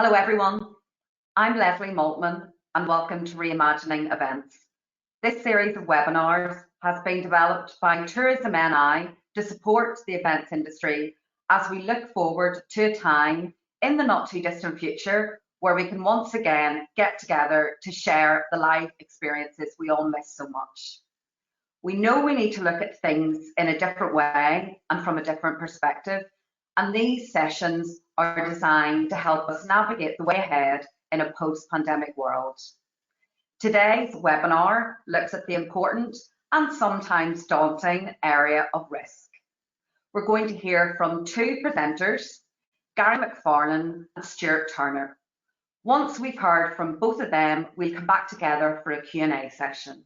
Hello everyone, I'm Leslie Maltman and welcome to Reimagining Events. This series of webinars has been developed by Tourism NI to support the events industry as we look forward to a time in the not too distant future where we can once again get together to share the live experiences we all miss so much. We know we need to look at things in a different way and from a different perspective, and these sessions are designed to help us navigate the way ahead in a post-pandemic world. Today's webinar looks at the important and sometimes daunting area of risk. We're going to hear from two presenters, Gary McFarlane and Stuart Turner. Once we've heard from both of them, we'll come back together for a Q&A session.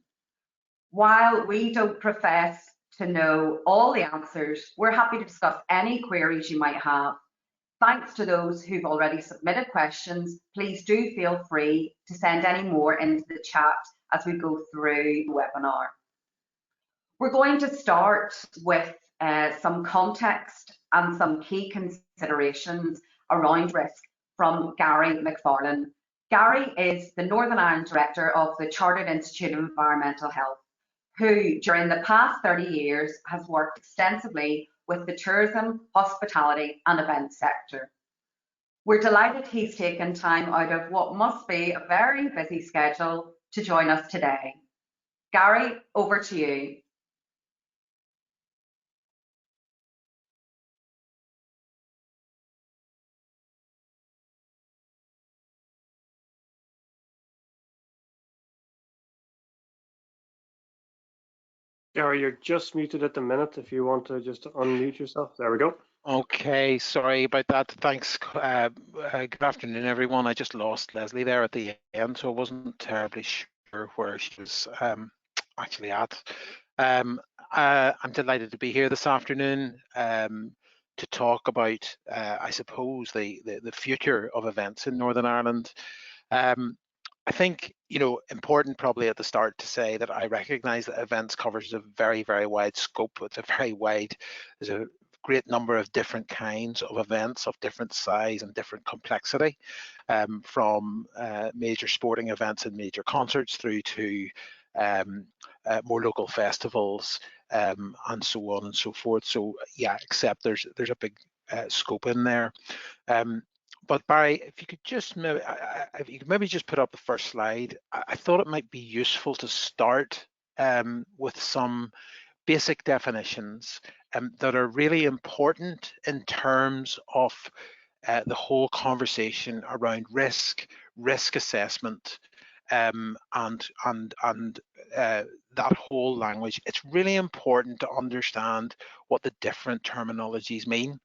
While we don't profess to know all the answers, we're happy to discuss any queries you might have. Thanks to those who've already submitted questions. Please do feel free to send any more into the chat as we go through the webinar. We're going to start with some context and some key considerations around risk from Gary McFarlane. Gary is the Northern Ireland Director of the Chartered Institute of Environmental Health, who during the past 30 years has worked extensively with the tourism, hospitality and events sector. We're delighted he's taken time out of what must be a very busy schedule to join us today. Gary, over to you. Gary, you're just muted at the minute. If you want to just unmute yourself. There we go. Okay, sorry about that. Thanks. Good afternoon, everyone. I just lost Leslie there at the end, so I wasn't terribly sure where she was actually at. I'm delighted to be here this afternoon to talk about, I suppose, the future of events in Northern Ireland. I think, important probably at the start to say that I recognise that events covers a very, very wide scope. It's a very wide, there's a great number of different kinds of events of different size and different complexity, from major sporting events and major concerts through to more local festivals and so on and so forth. So yeah, except there's a big scope in there. But Barry, if you could just maybe just put up the first slide. I thought it might be useful to start with some basic definitions that are really important in terms of the whole conversation around risk assessment, and that whole language. It's really important to understand what the different terminologies mean.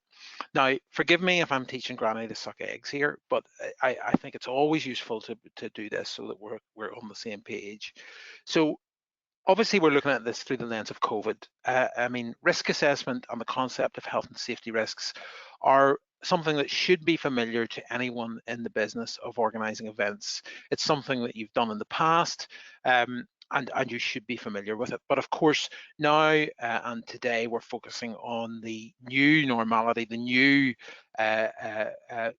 Now, forgive me if I'm teaching Granny to suck eggs here, but I think it's always useful to do this so that we're on the same page. So obviously we're looking at this through the lens of COVID. I mean, risk assessment and the concept of health and safety risks are something that should be familiar to anyone in the business of organising events. It's something that you've done in the past, and you should be familiar with it. But of course, now and today we're focusing on the new normality, the new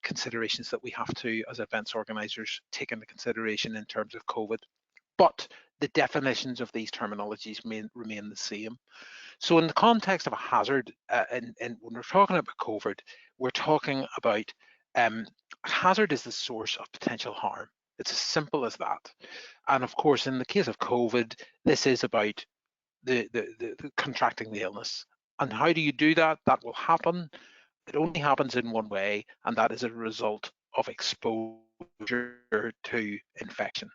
considerations that we have to, as events organisers, take into consideration in terms of COVID. But the definitions of these terminologies remain the same. So in the context of a hazard, and when we're talking about COVID, we're talking about a hazard is the source of potential harm. It's as simple as that. And of course, in the case of COVID, this is about the contracting the illness. And how do you do that? That will happen. It only happens in one way, and that is a result of exposure to infection.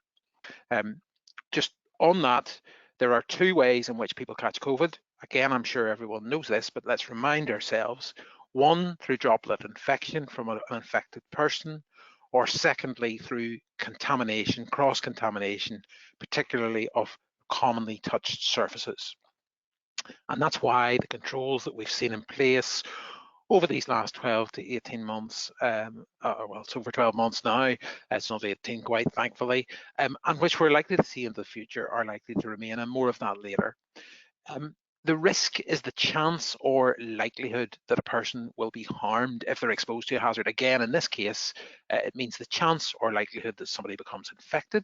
Just on that, there are two ways in which people catch COVID. Again, I'm sure everyone knows this, but let's remind ourselves. One, through droplet infection from an infected person, or secondly, through contamination, cross-contamination, particularly of commonly touched surfaces. And that's why the controls that we've seen in place over these last 12 to 18 months, well, it's over 12 months now, it's not 18 quite, thankfully, and which we're likely to see in the future are likely to remain, and more of that later. The risk is the chance or likelihood that a person will be harmed if they're exposed to a hazard. Again, in this case, it means the chance or likelihood that somebody becomes infected.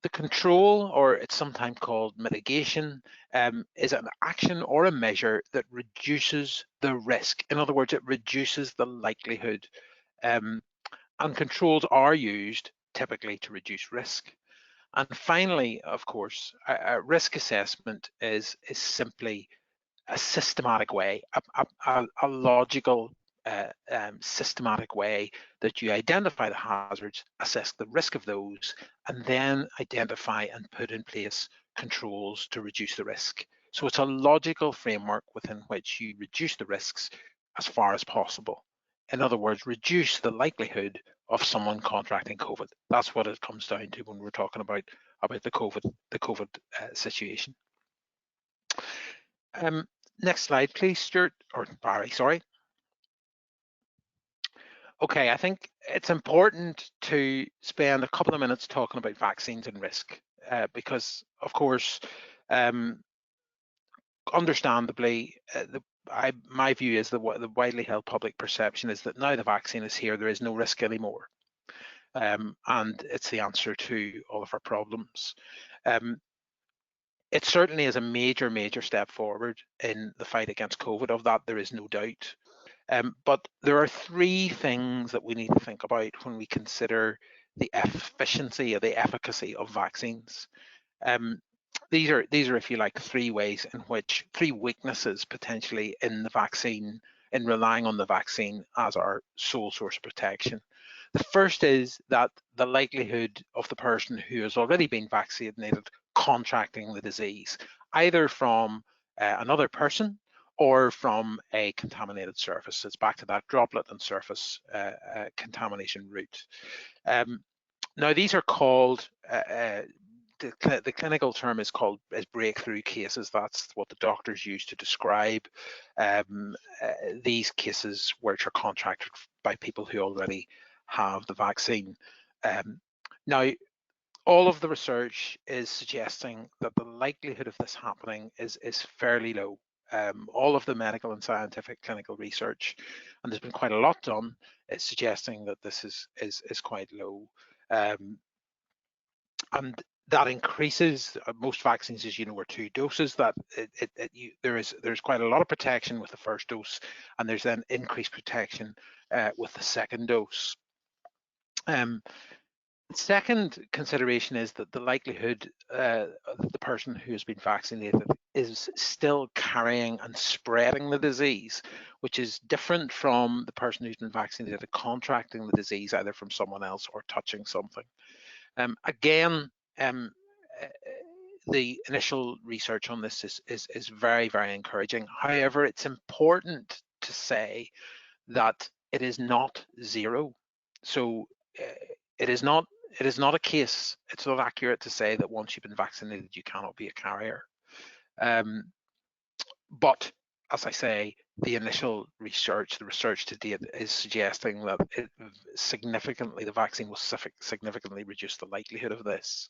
The control, or it's sometimes called mitigation, is an action or a measure that reduces the risk. In other words, it reduces the likelihood. And controls are used typically to reduce risk. And finally, of course, a risk assessment is simply a systematic way, a logical, systematic way that you identify the hazards, assess the risk of those, and then identify and put in place controls to reduce the risk. So it's a logical framework within which you reduce the risks as far as possible. In other words, reduce the likelihood of someone contracting COVID. That's what it comes down to when we're talking about the COVID situation. Next slide, please, Stuart, or Barry, sorry. Okay, I think it's important to spend a couple of minutes talking about vaccines and risk, because, of course, understandably, my view is that the widely held public perception is that now the vaccine is here, there is no risk anymore. And it's the answer to all of our problems. It certainly is a major step forward in the fight against COVID. Of that, there is no doubt. But there are three things that we need to think about when we consider the efficiency or the efficacy of vaccines. These are, if you like, three weaknesses potentially in the vaccine, in relying on the vaccine as our sole source of protection. The first is that the likelihood of the person who has already been vaccinated contracting the disease, either from another person or from a contaminated surface. It's back to that droplet and surface contamination route. Now, these are called, the clinical term is called breakthrough cases. That's what the doctors use to describe these cases which are contracted by people who already have the vaccine. Now, all of the research is suggesting that the likelihood of this happening is fairly low. All of the medical and scientific clinical research, and there's been quite a lot done, is suggesting that this is quite low. And that increases. Most vaccines, as you know, are 2 doses. That there's quite a lot of protection with the first dose, and there's then increased protection with the second dose. Second consideration is that the likelihood the person who has been vaccinated is still carrying and spreading the disease, which is different from the person who's been vaccinated contracting the disease either from someone else or touching something. Again, the initial research on this is very encouraging. However, it's important to say that it is not zero. So it is not a case, it's not accurate to say that once you've been vaccinated, you cannot be a carrier. But as I say, the initial research, the research to date is suggesting that the vaccine will significantly reduce the likelihood of this.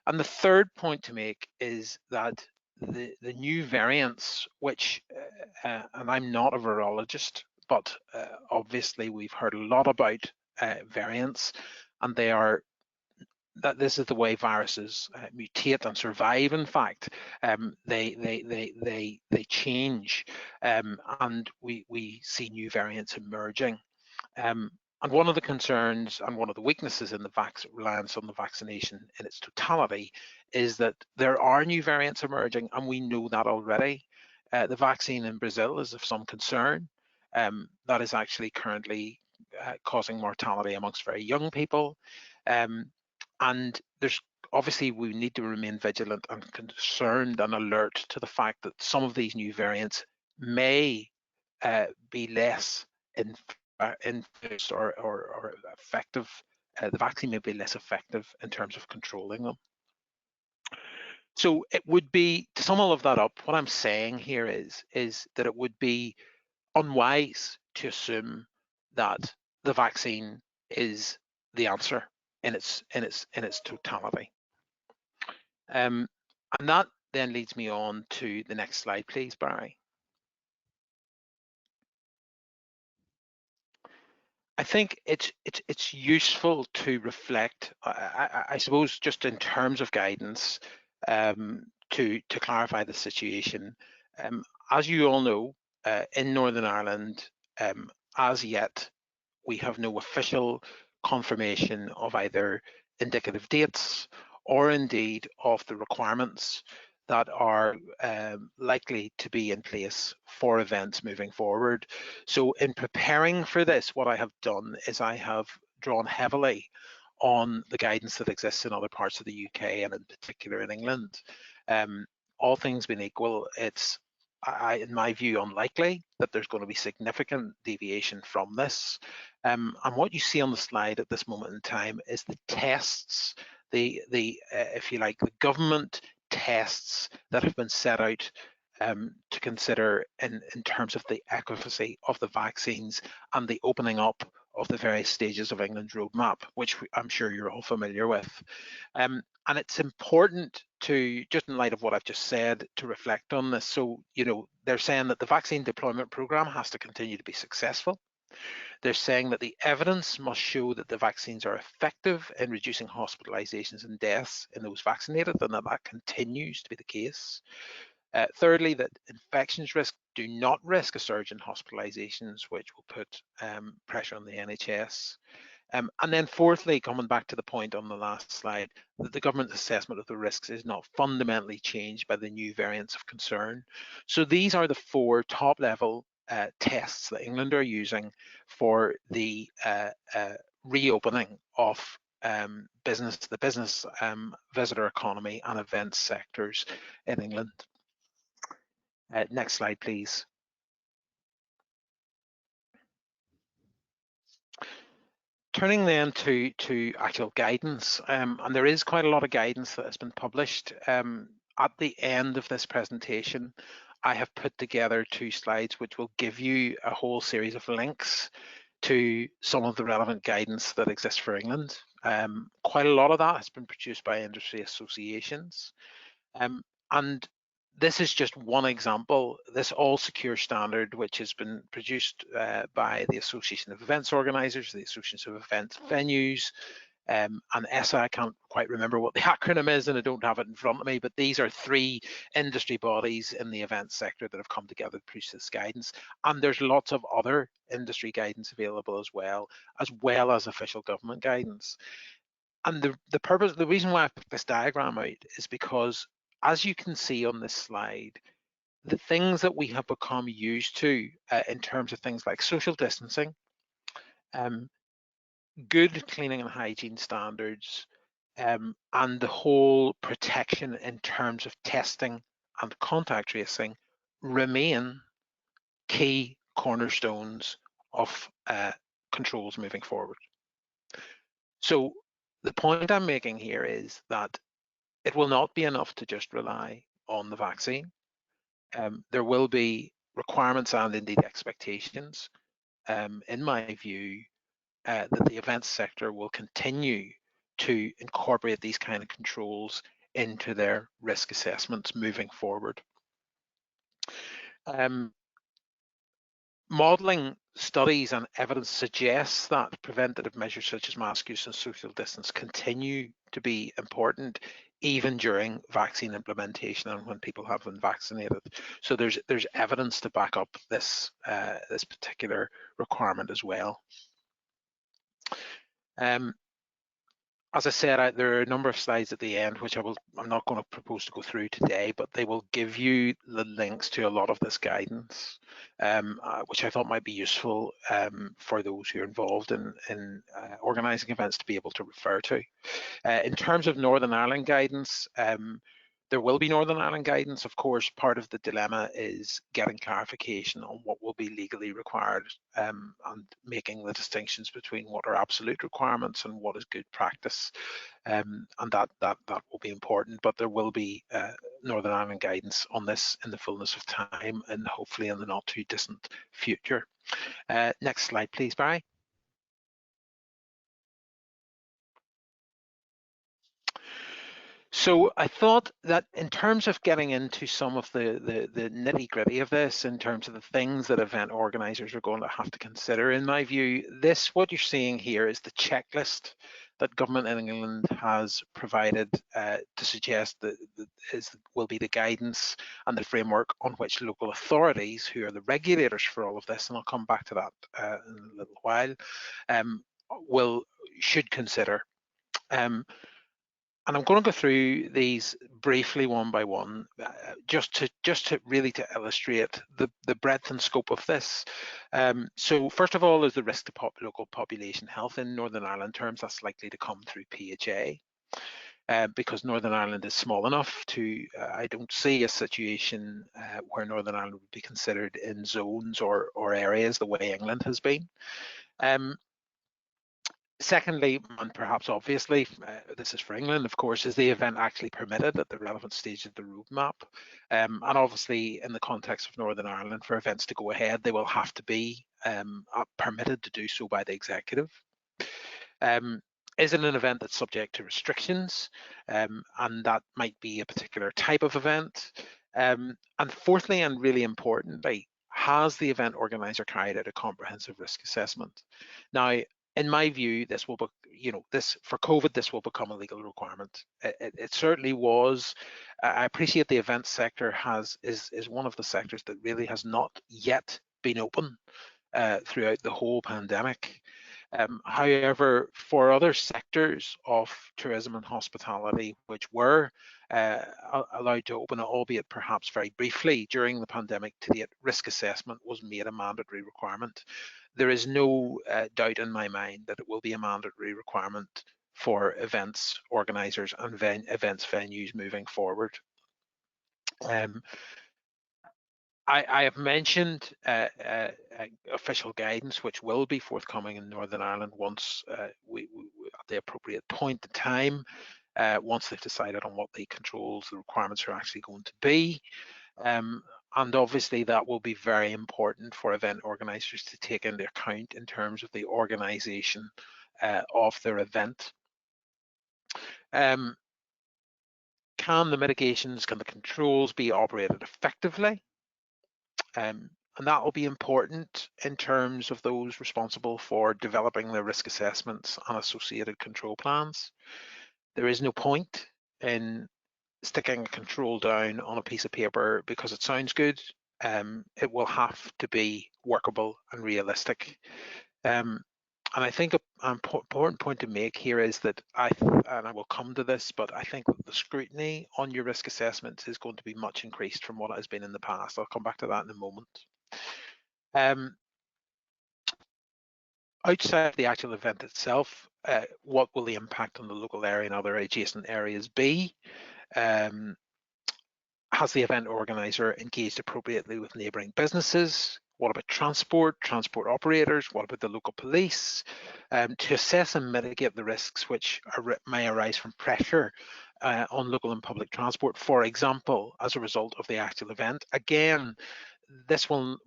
And the third point to make is that the new variants, which, and I'm not a virologist, but obviously we've heard a lot about variants, and that this is the way viruses mutate and survive. In fact, they change, and we see new variants emerging. And one of the concerns and one of the weaknesses in the reliance on the vaccination in its totality is that there are new variants emerging, and we know that already. The vaccine in Brazil is of some concern. That is actually currently causing mortality amongst very young people. And there's obviously, we need to remain vigilant and concerned and alert to the fact that some of these new variants may be less influenced or effective. The vaccine may be less effective in terms of controlling them. So it would be, to sum all of that up, what I'm saying here is that it would be unwise to assume that the vaccine is the answer in its totality. And that then leads me on to the next slide, please, Barry. I think it's useful to reflect, I suppose, just in terms of guidance, to clarify the situation. As you all know, in Northern Ireland, as yet, we have no official confirmation of either indicative dates or indeed of the requirements that are likely to be in place for events moving forward. So in preparing for this, what I have done is I have drawn heavily on the guidance that exists in other parts of the UK and in particular in England. All things being equal, it's, in my view, unlikely that there's going to be significant deviation from this. And what you see on the slide at this moment in time is the tests, if you like, the government tests that have been set out to consider in terms of the efficacy of the vaccines and the opening up of the various stages of England's roadmap, which I'm sure you're all familiar with. And it's important to, just in light of what I've just said, to reflect on this. So, you know, they're saying that the vaccine deployment programme has to continue to be successful. They're saying that the evidence must show that the vaccines are effective in reducing hospitalizations and deaths in those vaccinated, and that continues to be the case. Thirdly, that infections risk do not risk a surge in hospitalizations, which will put pressure on the NHS. And then fourthly, coming back to the point on the last slide, that the government's assessment of the risks is not fundamentally changed by the new variants of concern. So these are the four top level tests that England are using for the reopening of the business visitor economy and events sectors in England. Next slide, please. Turning then to actual guidance, and there is quite a lot of guidance that has been published. At the end of this presentation, I have put together 2 slides which will give you a whole series of links to some of the relevant guidance that exists for England. Quite a lot of that has been produced by industry associations. And this is just one example. This all secure standard, which has been produced by the Association of Events Organisers, the Association of Events Venues, and ESSA. I can't quite remember what the acronym is and I don't have it in front of me, but these are 3 industry bodies in the events sector that have come together to produce this guidance. And there's lots of other industry guidance available as well as official government guidance. And the reason why I put this diagram out is because, as you can see on this slide, the things that we have become used to in terms of things like social distancing, good cleaning and hygiene standards, and the whole protection in terms of testing and contact tracing remain key cornerstones of controls moving forward. So the point I'm making here is that it will not be enough to just rely on the vaccine. There will be requirements and indeed expectations, in my view, that the events sector will continue to incorporate these kind of controls into their risk assessments moving forward. Modelling studies and evidence suggests that preventative measures such as mask use and social distance continue to be important even during vaccine implementation and when people have been vaccinated. So there's evidence to back up this this particular requirement as well. As I said, there are a number of slides at the end which I'm not going to propose to go through today, but they will give you the links to a lot of this guidance, which I thought might be useful for those who are involved in organising events to be able to refer to. In terms of Northern Ireland guidance, there will be Northern Ireland guidance. Of course, part of the dilemma is getting clarification on what will be legally required and making the distinctions between what are absolute requirements and what is good practice. And that will be important, but there will be Northern Ireland guidance on this in the fullness of time and hopefully in the not too distant future. Next slide, please, Barry. So I thought that in terms of getting into some of the nitty gritty of this, in terms of the things that event organisers are going to have to consider, in my view, what you're seeing here is the checklist that government in England has provided to suggest that will be the guidance and the framework on which local authorities, who are the regulators for all of this, and I'll come back to that in a little while, should consider. And I'm going to go through these briefly one by one, just to really illustrate the breadth and scope of this. So first of all, there's the risk to local population health in Northern Ireland terms. That's likely to come through PHA. Because Northern Ireland is small enough to, I don't see a situation where Northern Ireland would be considered in zones or areas the way England has been. Secondly, and perhaps obviously, this is for England, of course, is the event actually permitted at the relevant stage of the roadmap? And obviously, in the context of Northern Ireland, for events to go ahead, they will have to be permitted to do so by the executive. Is it an event that's subject to restrictions? And that might be a particular type of event. And fourthly, and really importantly, has the event organizer carried out a comprehensive risk assessment? Now, in my view, this will be, for COVID, this will become a legal requirement. It certainly was. I appreciate the event sector is one of the sectors that really has not yet been open throughout the whole pandemic. However, for other sectors of tourism and hospitality, which were allowed to open, albeit perhaps very briefly during the pandemic, to the risk assessment was made a mandatory requirement. There is no doubt in my mind that it will be a mandatory requirement for events organisers and events venues moving forward. I have mentioned official guidance, which will be forthcoming in Northern Ireland once we at the appropriate point in time, once they've decided on what the controls, the requirements are actually going to be. And obviously that will be very important for event organisers to take into account in terms of the organisation of their event. Can the mitigations, can the controls be operated effectively? And that will be important in terms of those responsible for developing the risk assessments and associated control plans. There is no point in sticking a control down on a piece of paper because it sounds good. It will have to be workable and realistic. And I think an important point to make here is that and I will come to this, but I think that the scrutiny on your risk assessments is going to be much increased from what it has been in the past. I'll come back to that in a moment. Outside the actual event itself, what will the impact on the local area and other adjacent areas be? Has the event organizer engaged appropriately with neighbouring businesses? What about transport operators? What about the local police? To assess and mitigate the risks which may arise from pressure on local and public transport, for example, as a result of the actual event. Again, this will,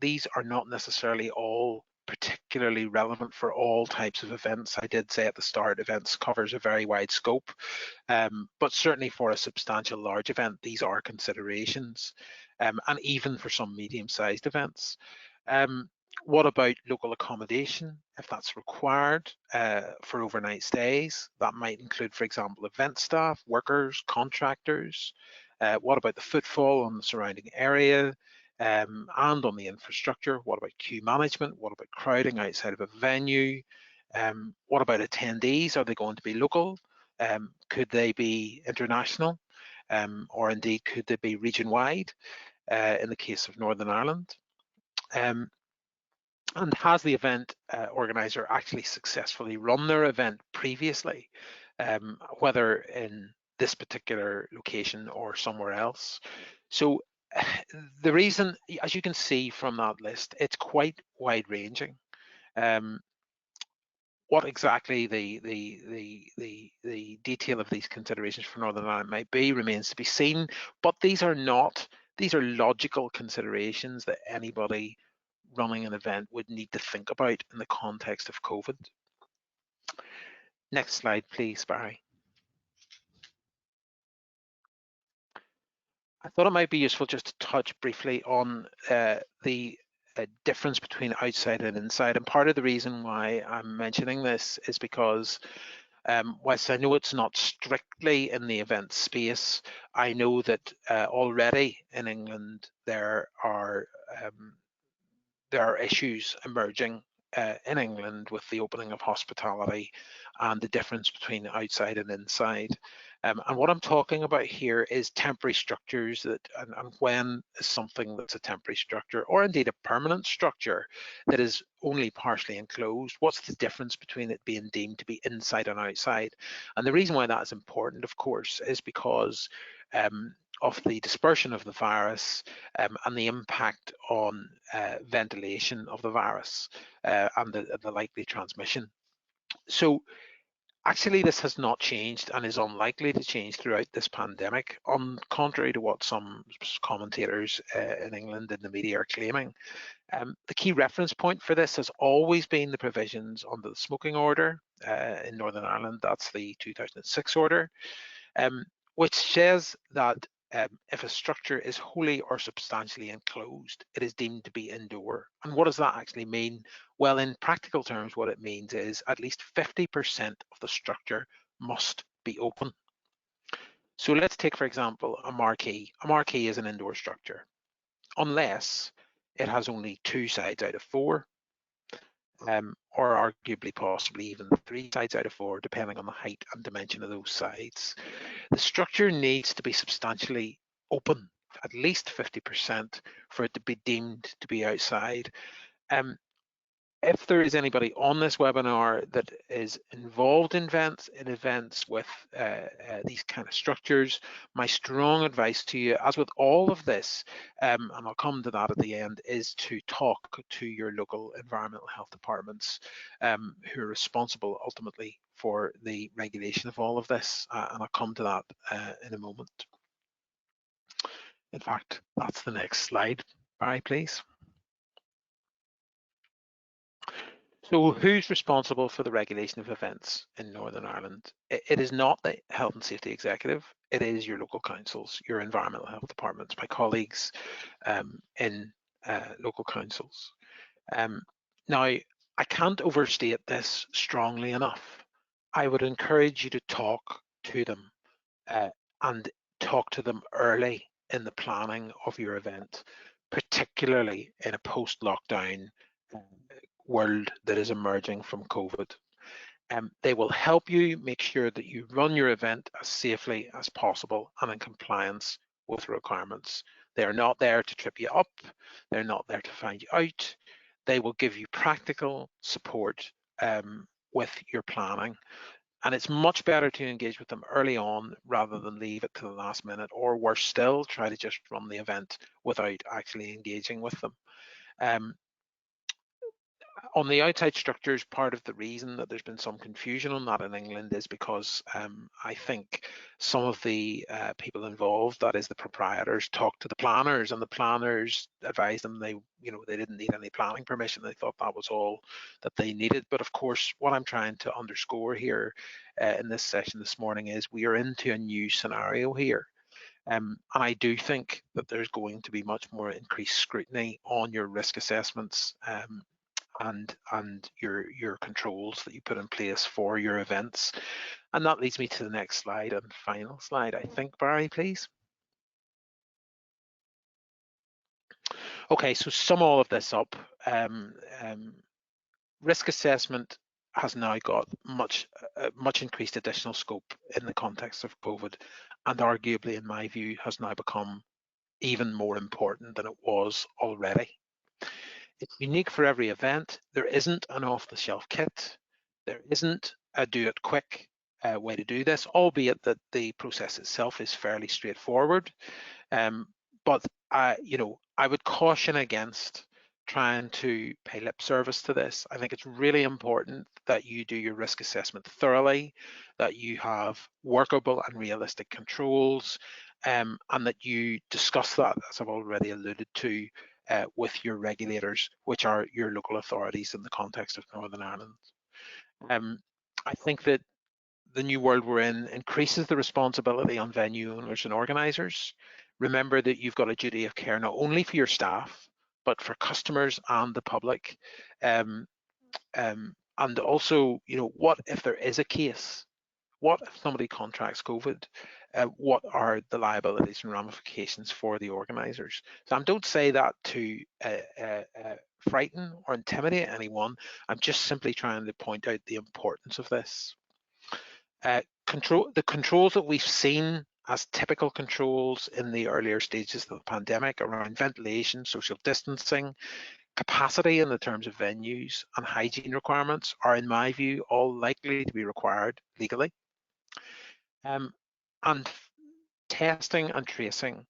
these are not necessarily all particularly relevant for all types of events. I did say at the start, events covers a very wide scope, but certainly for a substantial large event, these are considerations, and even for some medium-sized events. What about local accommodation, if that's required for overnight stays? That might include, for example, event staff, workers, contractors. What about the footfall on the surrounding area? And on the infrastructure? What about queue management? What about crowding outside of a venue? What about attendees? Are they going to be local? Could they be international? Or indeed, could they be region-wide in the case of Northern Ireland? And has the event organizer actually successfully run their event previously, whether in this particular location or somewhere else? So the reason, as you can see from that list, it's quite wide-ranging. What exactly the detail of these considerations for Northern Ireland might be remains to be seen, but these are logical considerations that anybody running an event would need to think about in the context of COVID. Next slide, please, Barry. I thought it might be useful just to touch briefly on the difference between outside and inside. And part of the reason why I'm mentioning this is because whilst I know it's not strictly in the event space, I know that already in England there are issues emerging in England with the opening of hospitality and the difference between outside and inside. And what I'm talking about here is temporary structures that, and when is something that's a temporary structure, or indeed a permanent structure that is only partially enclosed, what's the difference between it being deemed to be inside and outside? And the reason why that is important, of course, is because of the dispersion of the virus and the impact on ventilation of the virus and the likely transmission. So actually this has not changed and is unlikely to change throughout this pandemic, on contrary to what some commentators in England in the media are claiming. The key reference point for this has always been the provisions under the smoking order in Northern Ireland. That's the 2006 order, which says that if a structure is wholly or substantially enclosed, it is deemed to be indoor. And what does that actually mean? Well, in practical terms, what it means is at least 50% of the structure must be open. So let's take, for example, a marquee. A marquee is an indoor structure, unless it has only 2 sides out of 4, or arguably possibly even 3 sides out of 4, depending on the height and dimension of those sides. The structure needs to be substantially open, at least 50%, for it to be deemed to be outside. If there is anybody on this webinar that is involved in events with these kind of structures, my strong advice to you, as with all of this, and I'll come to that at the end, is to talk to your local environmental health departments who are responsible ultimately for the regulation of all of this, and I'll come to that in a moment. In fact, that's the next slide. Barry, please. So who's responsible for the regulation of events in Northern Ireland? It is not the Health and Safety Executive, it is your local councils, your environmental health departments, my colleagues in local councils. Now, I can't overstate this strongly enough. I would encourage you to talk to them and talk to them early in the planning of your event, particularly in a post-lockdown world that is emerging from COVID. They will help you make sure that you run your event as safely as possible and in compliance with requirements. They are not there to trip you up. They're not there to find you out. They will give you practical support with your planning. And it's much better to engage with them early on rather than leave it to the last minute, or worse still, try to just run the event without actually engaging with them. On the outside structures, part of the reason that there's been some confusion on that in England is because I think some of the people involved, that is the proprietors, talked to the planners, and the planners advised them they didn't need any planning permission. They thought that was all that they needed. But of course, what I'm trying to underscore here in this session this morning is we are into a new scenario here. And I do think that there's going to be much more increased scrutiny on your risk assessments and your controls that you put in place for your events. And that leads me to the next slide and final slide, I think, Barry, please. Okay, so sum all of this up. Risk assessment has now got much increased additional scope in the context of COVID, and arguably, in my view, has now become even more important than it was already. It's unique for every event. There isn't an off-the-shelf kit. There isn't a do-it-quick way to do this, albeit that the process itself is fairly straightforward. But I would caution against trying to pay lip service to this. I think it's really important that you do your risk assessment thoroughly, that you have workable and realistic controls, and that you discuss that, as I've already alluded to, with your regulators, which are your local authorities in the context of Northern Ireland. I think that the new world we're in increases the responsibility on venue owners and organisers, remember that you've got a duty of care not only for your staff, but for customers and the public. And also, what if there is a case? What if somebody contracts COVID? What are the liabilities and ramifications for the organisers? So I don't say that to frighten or intimidate anyone. I'm just simply trying to point out the importance of this. The controls that we've seen as typical controls in the earlier stages of the pandemic around ventilation, social distancing, capacity in the terms of venues, and hygiene requirements are, in my view, all likely to be required legally. And testing and tracing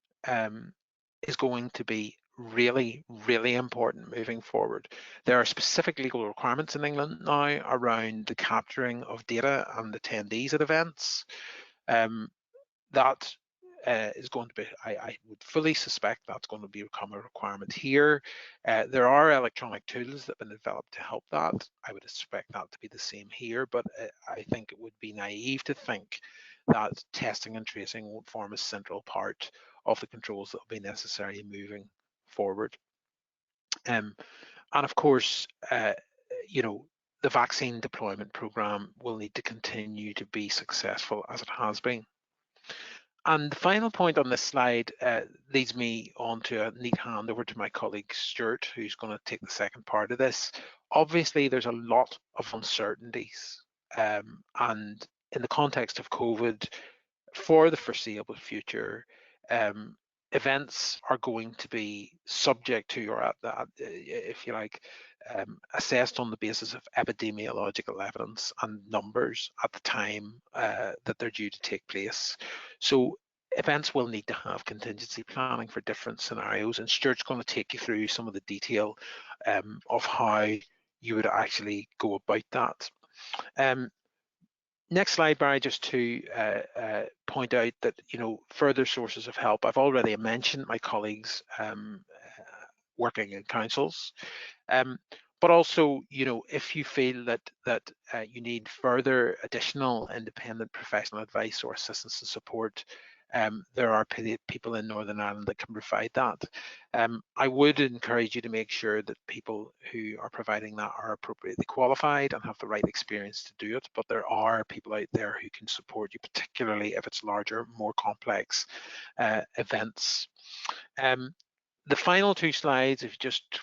is going to be really, really important moving forward. There are specific legal requirements in England now around the capturing of data and attendees at events. That is going to be, I would fully suspect that's going to become a requirement here. There are electronic tools that have been developed to help that. I would expect that to be the same here, but I think it would be naive to think that testing and tracing won't form a central part of the controls that will be necessary moving forward. And of course, the vaccine deployment program will need to continue to be successful as it has been. And the final point on this slide leads me on to a neat handover to my colleague Stuart, who's going to take the second part of this. Obviously, there's a lot of uncertainties, and in the context of COVID, for the foreseeable future, events are going to be subject to, or if you like, assessed on the basis of epidemiological evidence and numbers at the time that they're due to take place. So events will need to have contingency planning for different scenarios, and Stuart's going to take you through some of the detail of how you would actually go about that. Next slide, Barry, just to point out that, further sources of help. I've already mentioned my colleagues working in councils, but also, if you feel that you need further additional independent professional advice or assistance and support, there are people in Northern Ireland that can provide that. I would encourage you to make sure that people who are providing that are appropriately qualified and have the right experience to do it, but there are people out there who can support you, particularly if it's larger, more complex events. The final two slides, if you just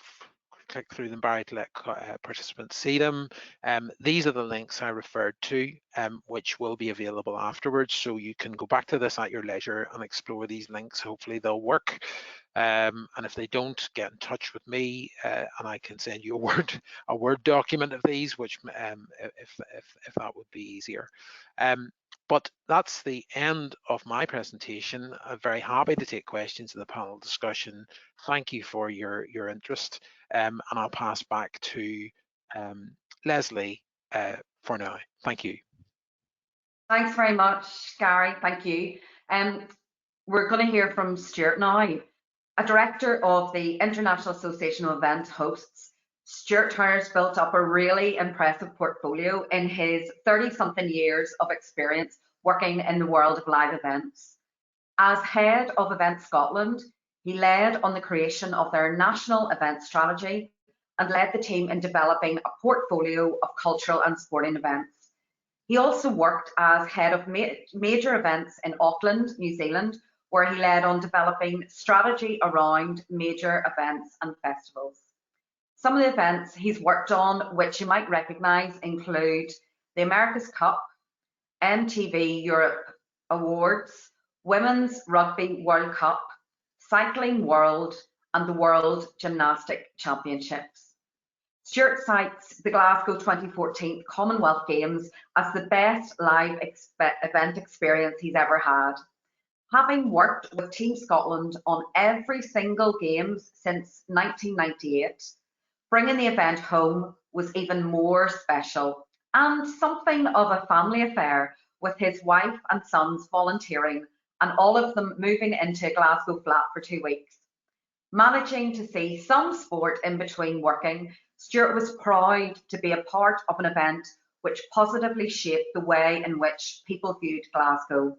click through them, Barry, to let participants see them. These are the links I referred to, which will be available afterwards, so you can go back to this at your leisure and explore these links. Hopefully they'll work, and if they don't, get in touch with me, and I can send you a Word document of these, which if that would be easier. But that's the end of my presentation. I'm very happy to take questions in the panel discussion. Thank you for your interest, and I'll pass back to Leslie for now. Thank you. Thanks very much, Gary. Thank you. We're going to hear from Stuart now, a director of the International Association of Event Hosts. Stuart Turner's built up a really impressive portfolio in his 30-something years of experience working in the world of live events. As head of Event Scotland, he led on the creation of their national event strategy and led the team in developing a portfolio of cultural and sporting events. He also worked as head of major events in Auckland, New Zealand, where he led on developing strategy around major events and festivals. Some of the events he's worked on, which you might recognise, include the America's Cup, MTV Europe Awards, Women's Rugby World Cup, Cycling World, and the World Gymnastic Championships. Stuart cites the Glasgow 2014 Commonwealth Games as the best live event experience he's ever had. Having worked with Team Scotland on every single Games since 1998, bringing the event home was even more special and something of a family affair, with his wife and sons volunteering and all of them moving into a Glasgow flat for 2 weeks. Managing to see some sport in between working, Stuart was proud to be a part of an event which positively shaped the way in which people viewed Glasgow.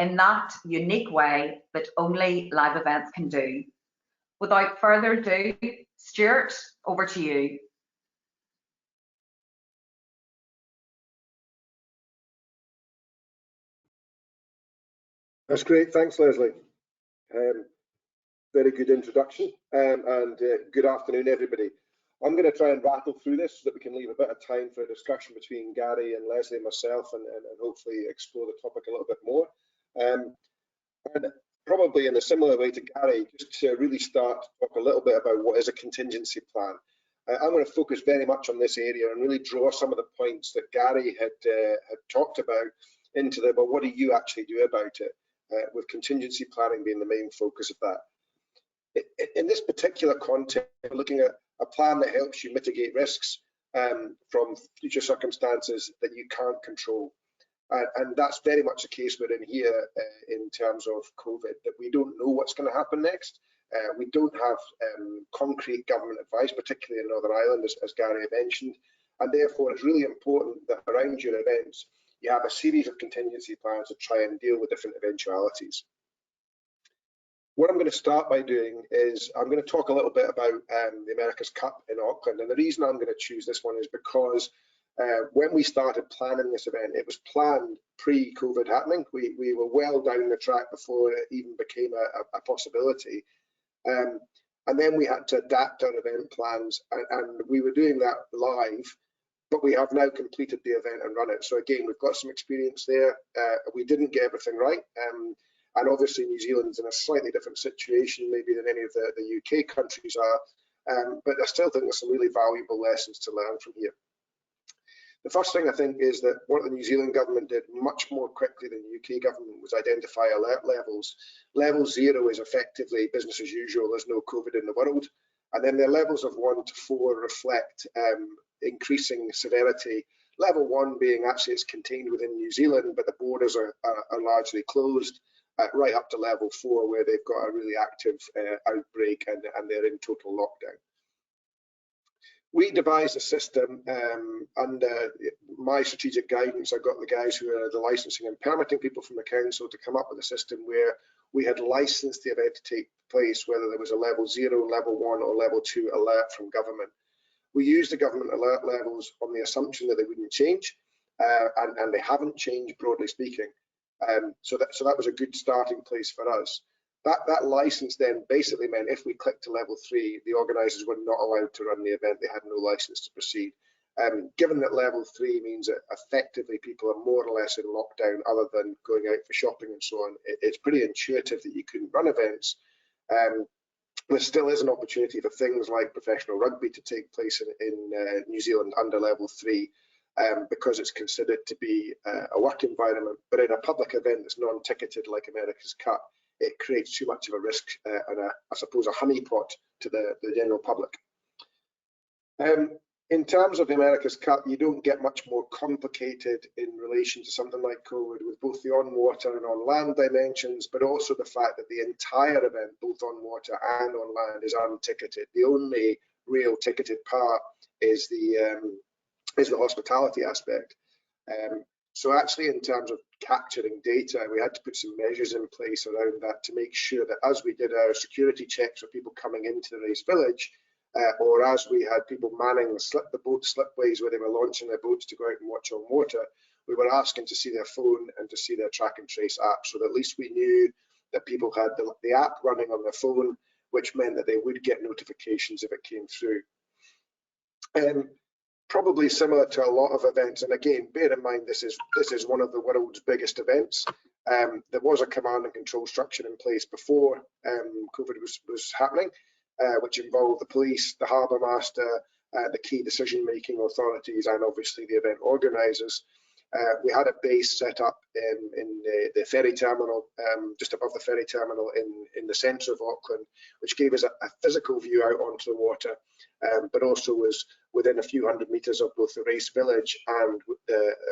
in that unique way that only live events can do. Without further ado, Stuart, over to you. That's great, thanks Leslie. Very good introduction, and good afternoon everybody. I'm going to try and rattle through this so that we can leave a bit of time for a discussion between Gary and Leslie and myself, and hopefully explore the topic a little bit more. And probably in a similar way to Gary, just to really start to talk a little bit about what is a contingency plan. I'm going to focus very much on this area and really draw some of the points that Gary had talked about into the, well, what do you actually do about it, with contingency planning being the main focus of that. In this particular context, we're looking at a plan that helps you mitigate risks from future circumstances that you can't control. And that's very much the case we're in here in terms of COVID, that we don't know what's going to happen next. We don't have concrete government advice, particularly in Northern Ireland, as Gary mentioned. And therefore, it's really important that around your events, you have a series of contingency plans to try and deal with different eventualities. What I'm going to start by doing is I'm going to talk a little bit about the America's Cup in Auckland, and the reason I'm going to choose this one is because when we started planning this event, it was planned pre-COVID happening. We were well down the track before it even became a possibility, and then we had to adapt our event plans, and we were doing that live, but we have now completed the event and run it. So again, we've got some experience there. We didn't get everything right. And obviously New Zealand's in a slightly different situation maybe than any of the UK countries are, but I still think there's some really valuable lessons to learn from here. The first thing I think is that what the New Zealand government did much more quickly than the UK government was identify alert levels. Level 0 is effectively business as usual, there's no COVID in the world. And then the levels of 1 to 4 reflect increasing severity. Level 1 being actually it's contained within New Zealand, but the borders are largely closed. Right up to level 4, where they've got a really active outbreak and they're in total lockdown. We devised a system under my strategic guidance. I got the guys who are the licensing and permitting people from the council to come up with a system where we had licensed the event to take place, whether there was a level 0, level 1 or level 2 alert from government. We used the government alert levels on the assumption that they wouldn't change, and they haven't changed broadly speaking. So that was a good starting place for us. That license then basically meant if we clicked to level 3, the organisers were not allowed to run the event. They had no license to proceed. Given that level 3 means that effectively people are more or less in lockdown other than going out for shopping and so on, it's pretty intuitive that you couldn't run events. There still is an opportunity for things like professional rugby to take place in New Zealand under level 3. Because it's considered to be a work environment, but in a public event that's non-ticketed like America's Cup, it creates too much of a risk and I suppose a honeypot to the general public. In terms of the America's Cup, you don't get much more complicated in relation to something like COVID, with both the on-water and on-land dimensions, but also the fact that the entire event, both on water and on land, is unticketed. The only real ticketed part is the hospitality aspect. So actually in terms of capturing data, we had to put some measures in place around that to make sure that as we did our security checks for people coming into the race village, or as we had people manning the boat slipways where they were launching their boats to go out and watch on water, we were asking to see their phone and to see their track and trace app, so that at least we knew that people had the app running on their phone, which meant that they would get notifications if it came through. Probably similar to a lot of events, and again, bear in mind this is one of the world's biggest events. There was a command and control structure in place before COVID was happening, which involved the police, the harbour master, the key decision-making authorities, and obviously the event organisers. We had a base set up in the ferry terminal, just above the ferry terminal in the centre of Auckland, which gave us a physical view out onto the water, but also was within a few hundred metres of both the race village and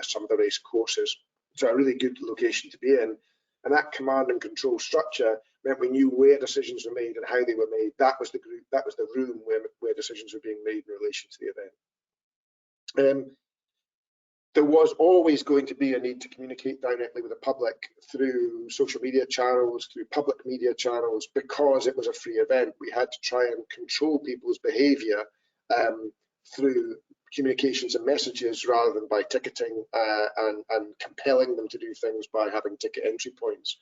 some of the race courses. So a really good location to be in. And that command and control structure meant we knew where decisions were made and how they were made. That was the group, that was the room where decisions were being made in relation to the event. There was always going to be a need to communicate directly with the public through social media channels, through public media channels, because it was a free event. We had to try and control people's behaviour through communications and messages rather than by ticketing and compelling them to do things by having ticket entry points.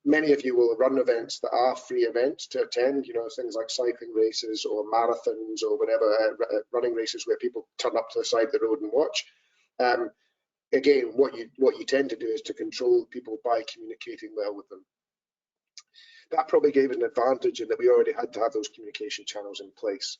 Many of you will run events that are free events to attend, you know, things like cycling races or marathons or whatever, running races where people turn up to the side of the road and watch. Again, what you tend to do is to control people by communicating well with them. That probably gave us an advantage in that we already had to have those communication channels in place.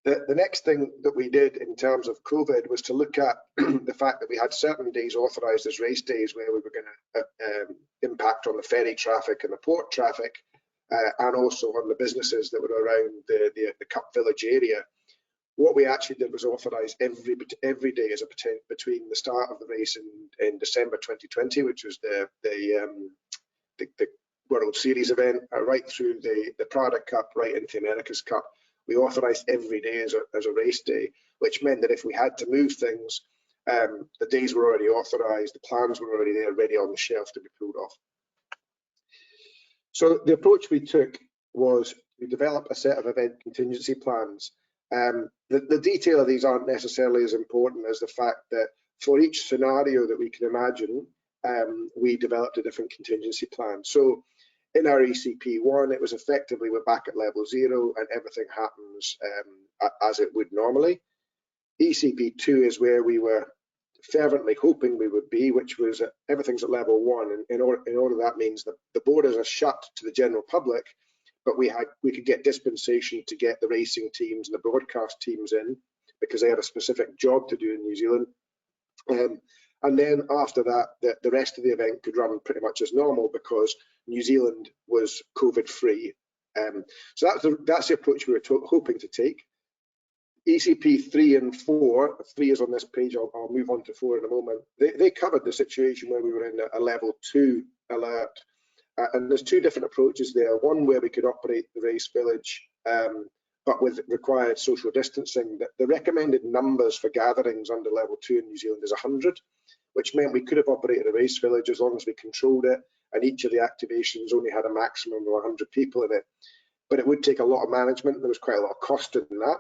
The next thing that we did in terms of COVID was to look at the fact that we had certain days authorised as race days where we were going to impact on the ferry traffic and the port traffic, and also on the businesses that were around the Cup Village area. What we actually did was authorise every day as between the start of the race in December 2020, which was the World Series event, right through the Prada Cup, right into the America's Cup. We authorised every day as a race day, which meant that if we had to move things, the days were already authorised, the plans were already there, ready on the shelf to be pulled off. So the approach we took was we developed a set of event contingency plans. The detail of these aren't necessarily as important as the fact that for each scenario that we can imagine, we developed a different contingency plan. So in our ECP1, it was effectively we're back at level 0 and everything happens as it would normally. ECP2 is where we were fervently hoping we would be, which was everything's at level 1. And in order that means that the borders are shut to the general public, but we could get dispensation to get the racing teams and the broadcast teams in because they had a specific job to do in New Zealand. And then after that, the rest of the event could run pretty much as normal because New Zealand was COVID-free. So that's the approach we were hoping to take. ECP 3 and 4, 3 is on this page, I'll move on to 4 in a moment. They covered the situation where we were in a level 2 alert. And there's two different approaches there. One where we could operate the race village, but with required social distancing. The recommended numbers for gatherings under level 2 in New Zealand is 100, which meant we could have operated a race village as long as we controlled it, and each of the activations only had a maximum of 100 people in it. But it would take a lot of management. There was quite a lot of cost in that.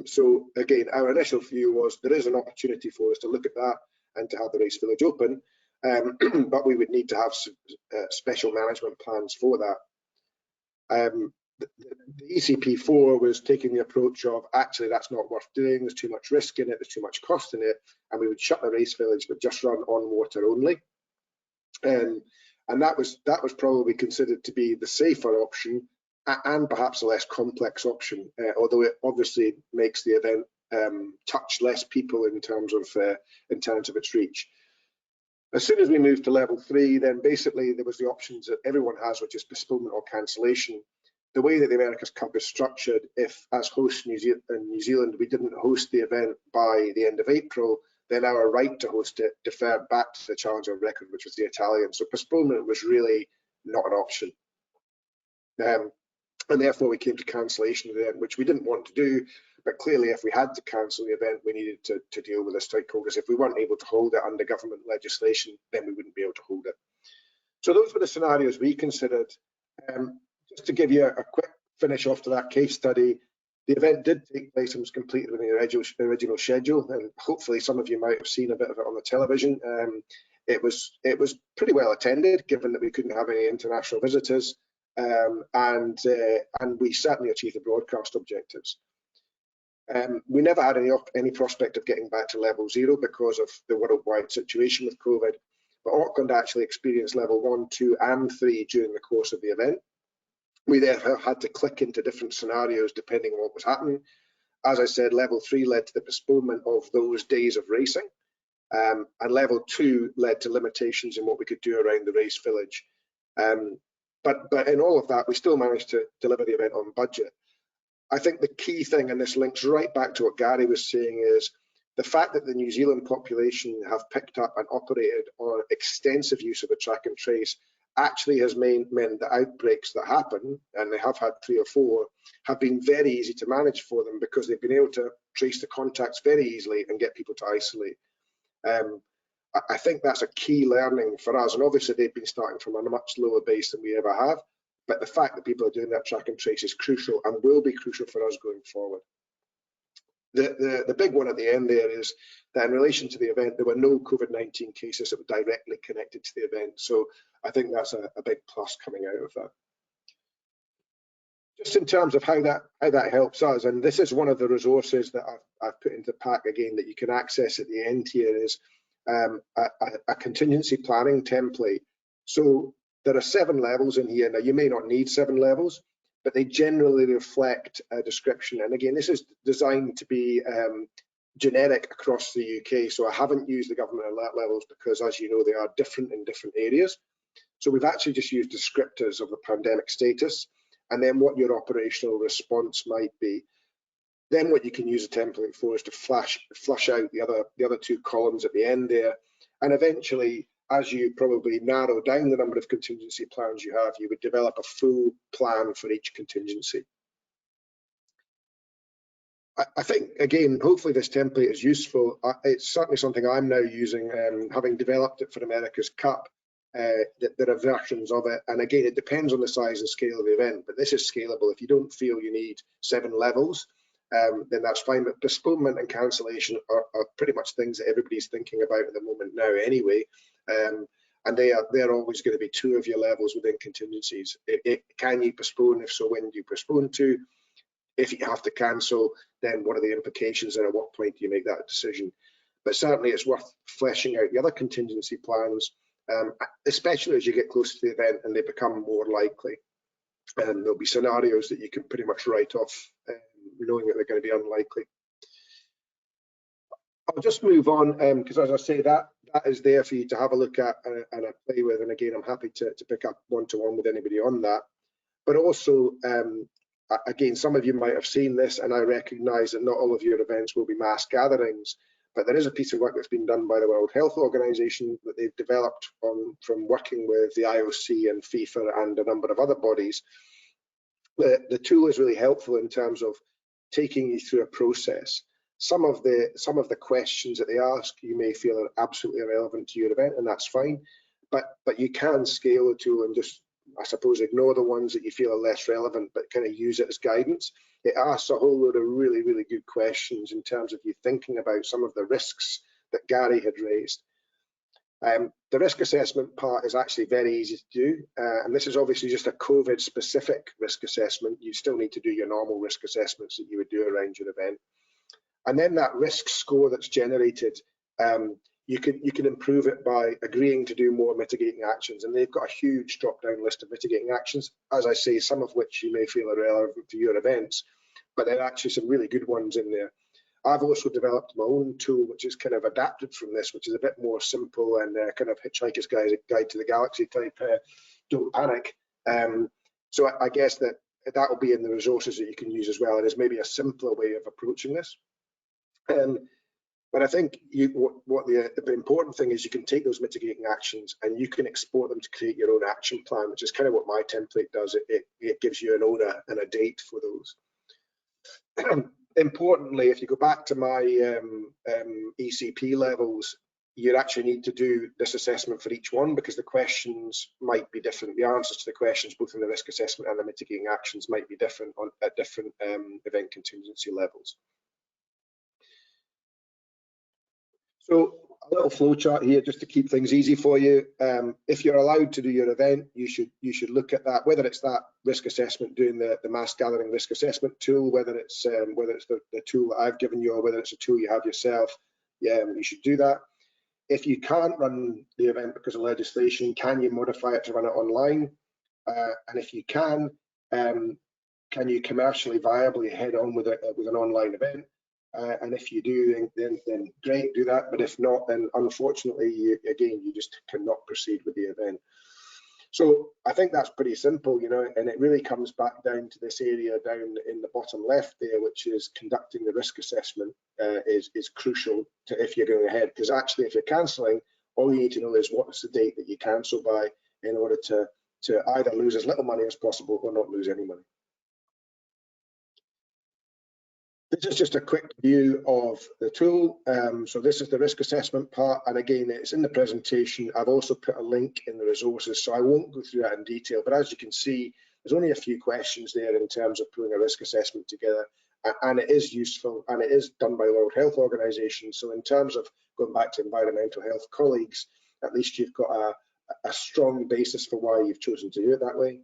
So again, our initial view was there is an opportunity for us to look at that and to have the race village open, but we would need to have special management plans for that. The ECP4 was taking the approach of actually that's not worth doing, there's too much risk in it, there's too much cost in it, and we would shut the race village but just run on water only. And that was probably considered to be the safer option and perhaps a less complex option, although it obviously makes the event touch less people in terms of its reach. As soon as we moved to level 3, then basically there was the options that everyone has, which is postponement or cancellation. The way that the America's Cup is structured, if as host New Zealand we didn't host the event by the end of April, then our right to host it deferred back to the challenger record, which was the Italian. So postponement was really not an option. And therefore we came to cancellation of the event, which we didn't want to do, but clearly if we had to cancel the event, we needed to deal with the stakeholders. If we weren't able to hold it under government legislation, then we wouldn't be able to hold it. So those were the scenarios we considered. Just to give you a quick finish off to that case study, the event did take place and was completed within the original schedule, and hopefully some of you might have seen a bit of it on the television. It was pretty well attended, given that we couldn't have any international visitors, and we certainly achieved the broadcast objectives. We never had any prospect of getting back to level 0 because of the worldwide situation with COVID, but Auckland actually experienced level 1, 2 and 3 during the course of the event. We therefore had to click into different scenarios depending on what was happening. As I said, level 3 led to the postponement of those days of racing, and level 2 led to limitations in what we could do around the race village. But in all of that, we still managed to deliver the event on budget. I think the key thing, and this links right back to what Gary was saying, is the fact that the New Zealand population have picked up and operated on extensive use of a track and trace actually has meant that outbreaks that happen, and they have had 3 or 4, have been very easy to manage for them because they've been able to trace the contacts very easily and get people to isolate. I think that's a key learning for us, and obviously they've been starting from a much lower base than we ever have, but the fact that people are doing that track and trace is crucial and will be crucial for us going forward. The big one at the end there is that in relation to the event, there were no COVID-19 cases that were directly connected to the event. So I think that's a big plus coming out of that. Just in terms of how that helps us, and this is one of the resources that I've put into the pack again that you can access at the end here, is a contingency planning template. So there are 7 levels in here. Now, you may not need 7 levels, but they generally reflect a description. And again, this is designed to be generic across the UK. So I haven't used the government alert levels because, as you know, they are different in different areas. So we've actually just used descriptors of the pandemic status and then what your operational response might be. Then what you can use a template for is to flush out the other 2 columns at the end there. And eventually, as you probably narrow down the number of contingency plans you have, you would develop a full plan for each contingency. I think, again, hopefully this template is useful. It's certainly something I'm now using, having developed it for America's Cup. There are versions of it, and again, it depends on the size and scale of the event, but this is scalable. If you don't feel you need 7 levels, then that's fine. But postponement and cancellation are pretty much things that everybody's thinking about at the moment now anyway. And they're always going to be 2 of your levels within contingencies. Can you postpone? If so, when do you postpone to? If you have to cancel, then what are the implications and at what point do you make that decision? But certainly it's worth fleshing out the other contingency plans, especially as you get closer to the event and they become more likely. There'll be scenarios that you can pretty much write off knowing that they're going to be unlikely. I'll just move on because, as I say, that is there for you to have a look at and play with. And again, I'm happy to pick up one-to-one with anybody on that. But also, again, some of you might have seen this, and I recognise that not all of your events will be mass gatherings, but there is a piece of work that's been done by the World Health Organization that they've developed from working with the IOC and FIFA and a number of other bodies. The tool is really helpful in terms of taking you through a process. Some of the questions that they ask you may feel are absolutely irrelevant to your event, and that's fine. But you can scale the tool and just, I suppose, ignore the ones that you feel are less relevant, but kind of use it as guidance. It asks a whole load of really, really good questions in terms of you thinking about some of the risks that Gary had raised. The risk assessment part is actually very easy to do, and this is obviously just a COVID-specific risk assessment. You still need to do your normal risk assessments that you would do around your event. And then that risk score that's generated, you can improve it by agreeing to do more mitigating actions, and they've got a huge drop-down list of mitigating actions, as I say, some of which you may feel are relevant to your events, but there are actually some really good ones in there. I've also developed my own tool, which is kind of adapted from this, which is a bit more simple and kind of Hitchhiker's Guide to the Galaxy type, don't panic. So I guess that will be in the resources that you can use as well, and is maybe a simpler way of approaching this. But I think what the important thing is, you can take those mitigating actions and you can export them to create your own action plan, which is kind of what my template does. It gives you an owner and a date for those. Importantly, if you go back to my ECP levels, you actually need to do this assessment for each one because the questions might be different. The answers to the questions, both in the risk assessment and the mitigating actions, might be different at different event contingency levels. So a little flowchart here just to keep things easy for you. If you're allowed to do your event, you should look at that, whether it's that risk assessment, doing the mass gathering risk assessment tool, whether it's the tool that I've given you, or whether it's a tool you have yourself. You should do that. If you can't run the event because of legislation, can you modify it to run it online? And if you can you commercially viably head on with an online event? And if you do, then great, do that. But if not, then unfortunately, you just cannot proceed with the event. So I think that's pretty simple, and it really comes back down to this area down in the bottom left there, which is conducting the risk assessment is crucial to if you're going ahead. Because actually, if you're cancelling, all you need to know is what's the date that you cancel by. in order to either lose as little money as possible or not lose any money. This is just a quick view of the tool. So this is the risk assessment part, and again, it's in the presentation. I've also put a link in the resources, so I won't go through that in detail, but as you can see, there's only a few questions there in terms of putting a risk assessment together, and it is useful, and it is done by the World Health Organization. So in terms of going back to environmental health colleagues, at least you've got a strong basis for why you've chosen to do it that way.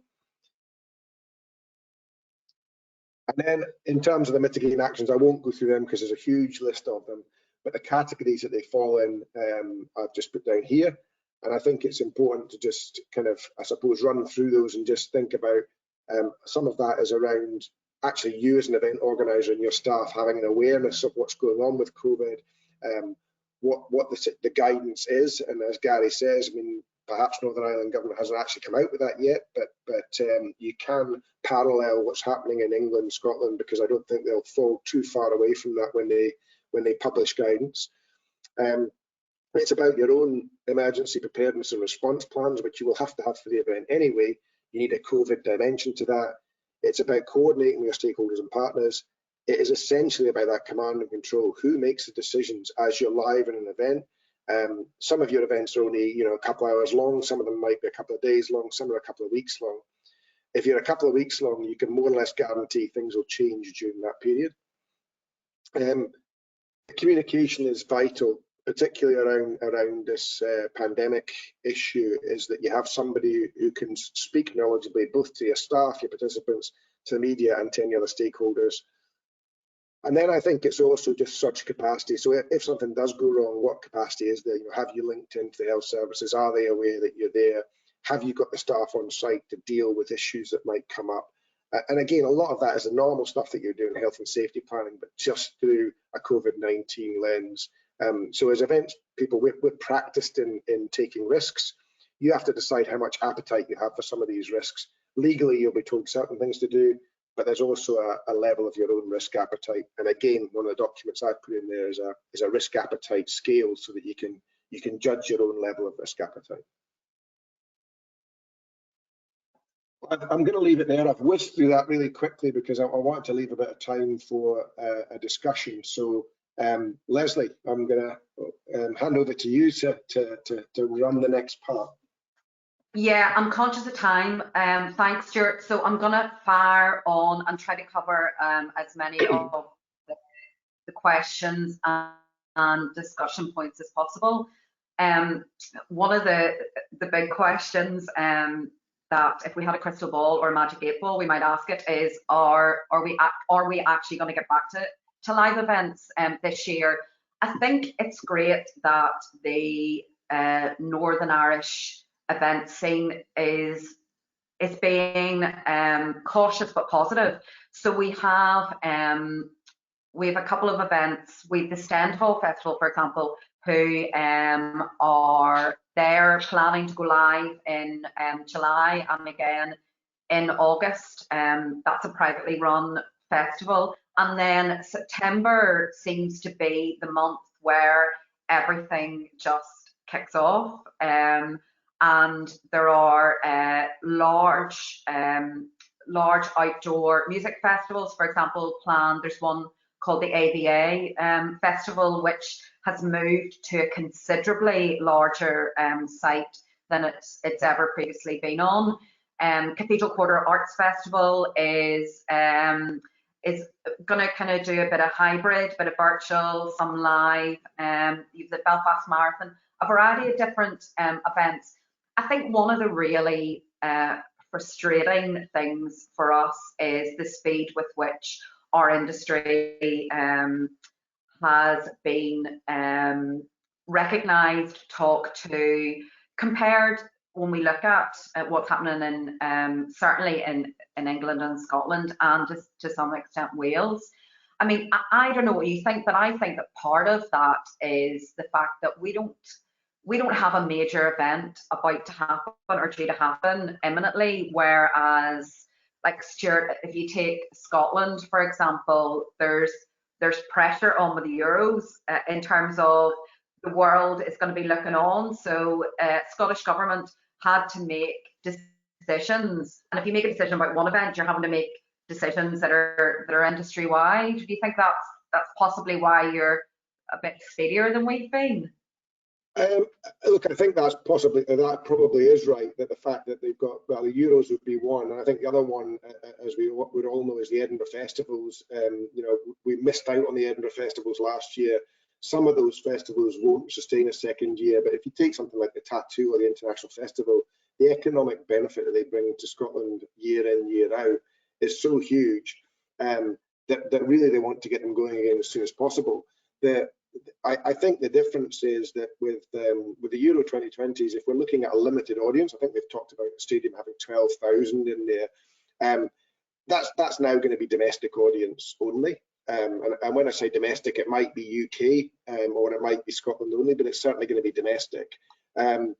And then in terms of the mitigating actions, I won't go through them because there's a huge list of them, but the categories that they fall in, I've just put down here. And I think it's important to just kind of, I suppose, run through those and just think about some of that is around actually you as an event organizer and your staff having an awareness of what's going on with COVID, what the guidance is. And as Gary says, I mean, perhaps Northern Ireland government hasn't actually come out with that yet, but you can parallel what's happening in England, Scotland, because I don't think they'll fall too far away from that when they publish guidance. It's about your own emergency preparedness and response plans, which you will have to have for the event anyway. You need a COVID dimension to that. It's about coordinating with your stakeholders and partners. It is essentially about that command and control. Who makes the decisions as you're live in an event? Some of your events are only, a couple of hours long. Some of them might be a couple of days long. Some are a couple of weeks long. If you're a couple of weeks long, you can more or less guarantee things will change during that period. Communication is vital, particularly around this pandemic issue, is that you have somebody who can speak knowledgeably both to your staff, your participants, to the media, and to any other stakeholders. And then I think it's also just such capacity. So if something does go wrong, what capacity is there? Have you linked into the health services? Are they aware that you're there? Have you got the staff on site to deal with issues that might come up? And again, a lot of that is the normal stuff that you're doing, health and safety planning, but just through a COVID-19 lens. So as events people, we're practiced in taking risks. You have to decide how much appetite you have for some of these risks. Legally, you'll be told certain things to do, but there's also a level of your own risk appetite. And again, one of the documents I put in there is a risk appetite scale, so that you can judge your own level of risk appetite. I'm going to leave it there. I've whizzed through that really quickly because I wanted to leave a bit of time for a discussion. So Leslie, I'm going to hand over to you to run the next part. Yeah, I'm conscious of time. Thanks, Stuart. So I'm going to fire on and try to cover as many of the questions and discussion points as possible. One of the big questions that if we had a crystal ball or a magic 8 ball, we might ask it is, are we actually going to get back to live events this year? I think it's great that the Northern Irish event scene is being cautious but positive. So we have a couple of events. We have the Stendhal Festival, for example, who they're planning to go live in July and again in August. That's a privately run festival. And then September seems to be the month where everything just kicks off. And there are large outdoor music festivals, for example, planned. There's one called the AVA Festival, which has moved to a considerably larger site than it's ever previously been on. Cathedral Quarter Arts Festival is going to kind of do a bit of hybrid, bit of virtual, some live. You've the Belfast Marathon, a variety of different events. I think one of the really frustrating things for us is the speed with which our industry has been recognised, talked to, compared when we look at what's happening in certainly in England and Scotland, and to some extent Wales. I mean, I don't know what you think, but I think that part of that is the fact that we don't have a major event about to happen or due to happen imminently, whereas, like Stuart, if you take Scotland, for example, there's pressure on with the Euros in terms of the world is going to be looking on. So Scottish Government had to make decisions. And if you make a decision about one event, you're having to make decisions that are industry wide. Do you think that's possibly why you're a bit speedier than we've been? Look, I think that probably is right, that the fact that they've got, well, the Euros would be one, and I think the other one, as we would all know, is the Edinburgh Festivals. You know, we missed out on the Edinburgh Festivals last year. Some of those festivals won't sustain a second year, but if you take something like the Tattoo or the International Festival, the economic benefit that they bring to Scotland year in, year out is so huge that really they want to get them going again as soon as possible. I think the difference is that with the Euro 2020s, if we're looking at a limited audience, I think they've talked about the stadium having 12,000 in there. That's now going to be domestic audience only. And when I say domestic, it might be UK or it might be Scotland only, but it's certainly going to be domestic. And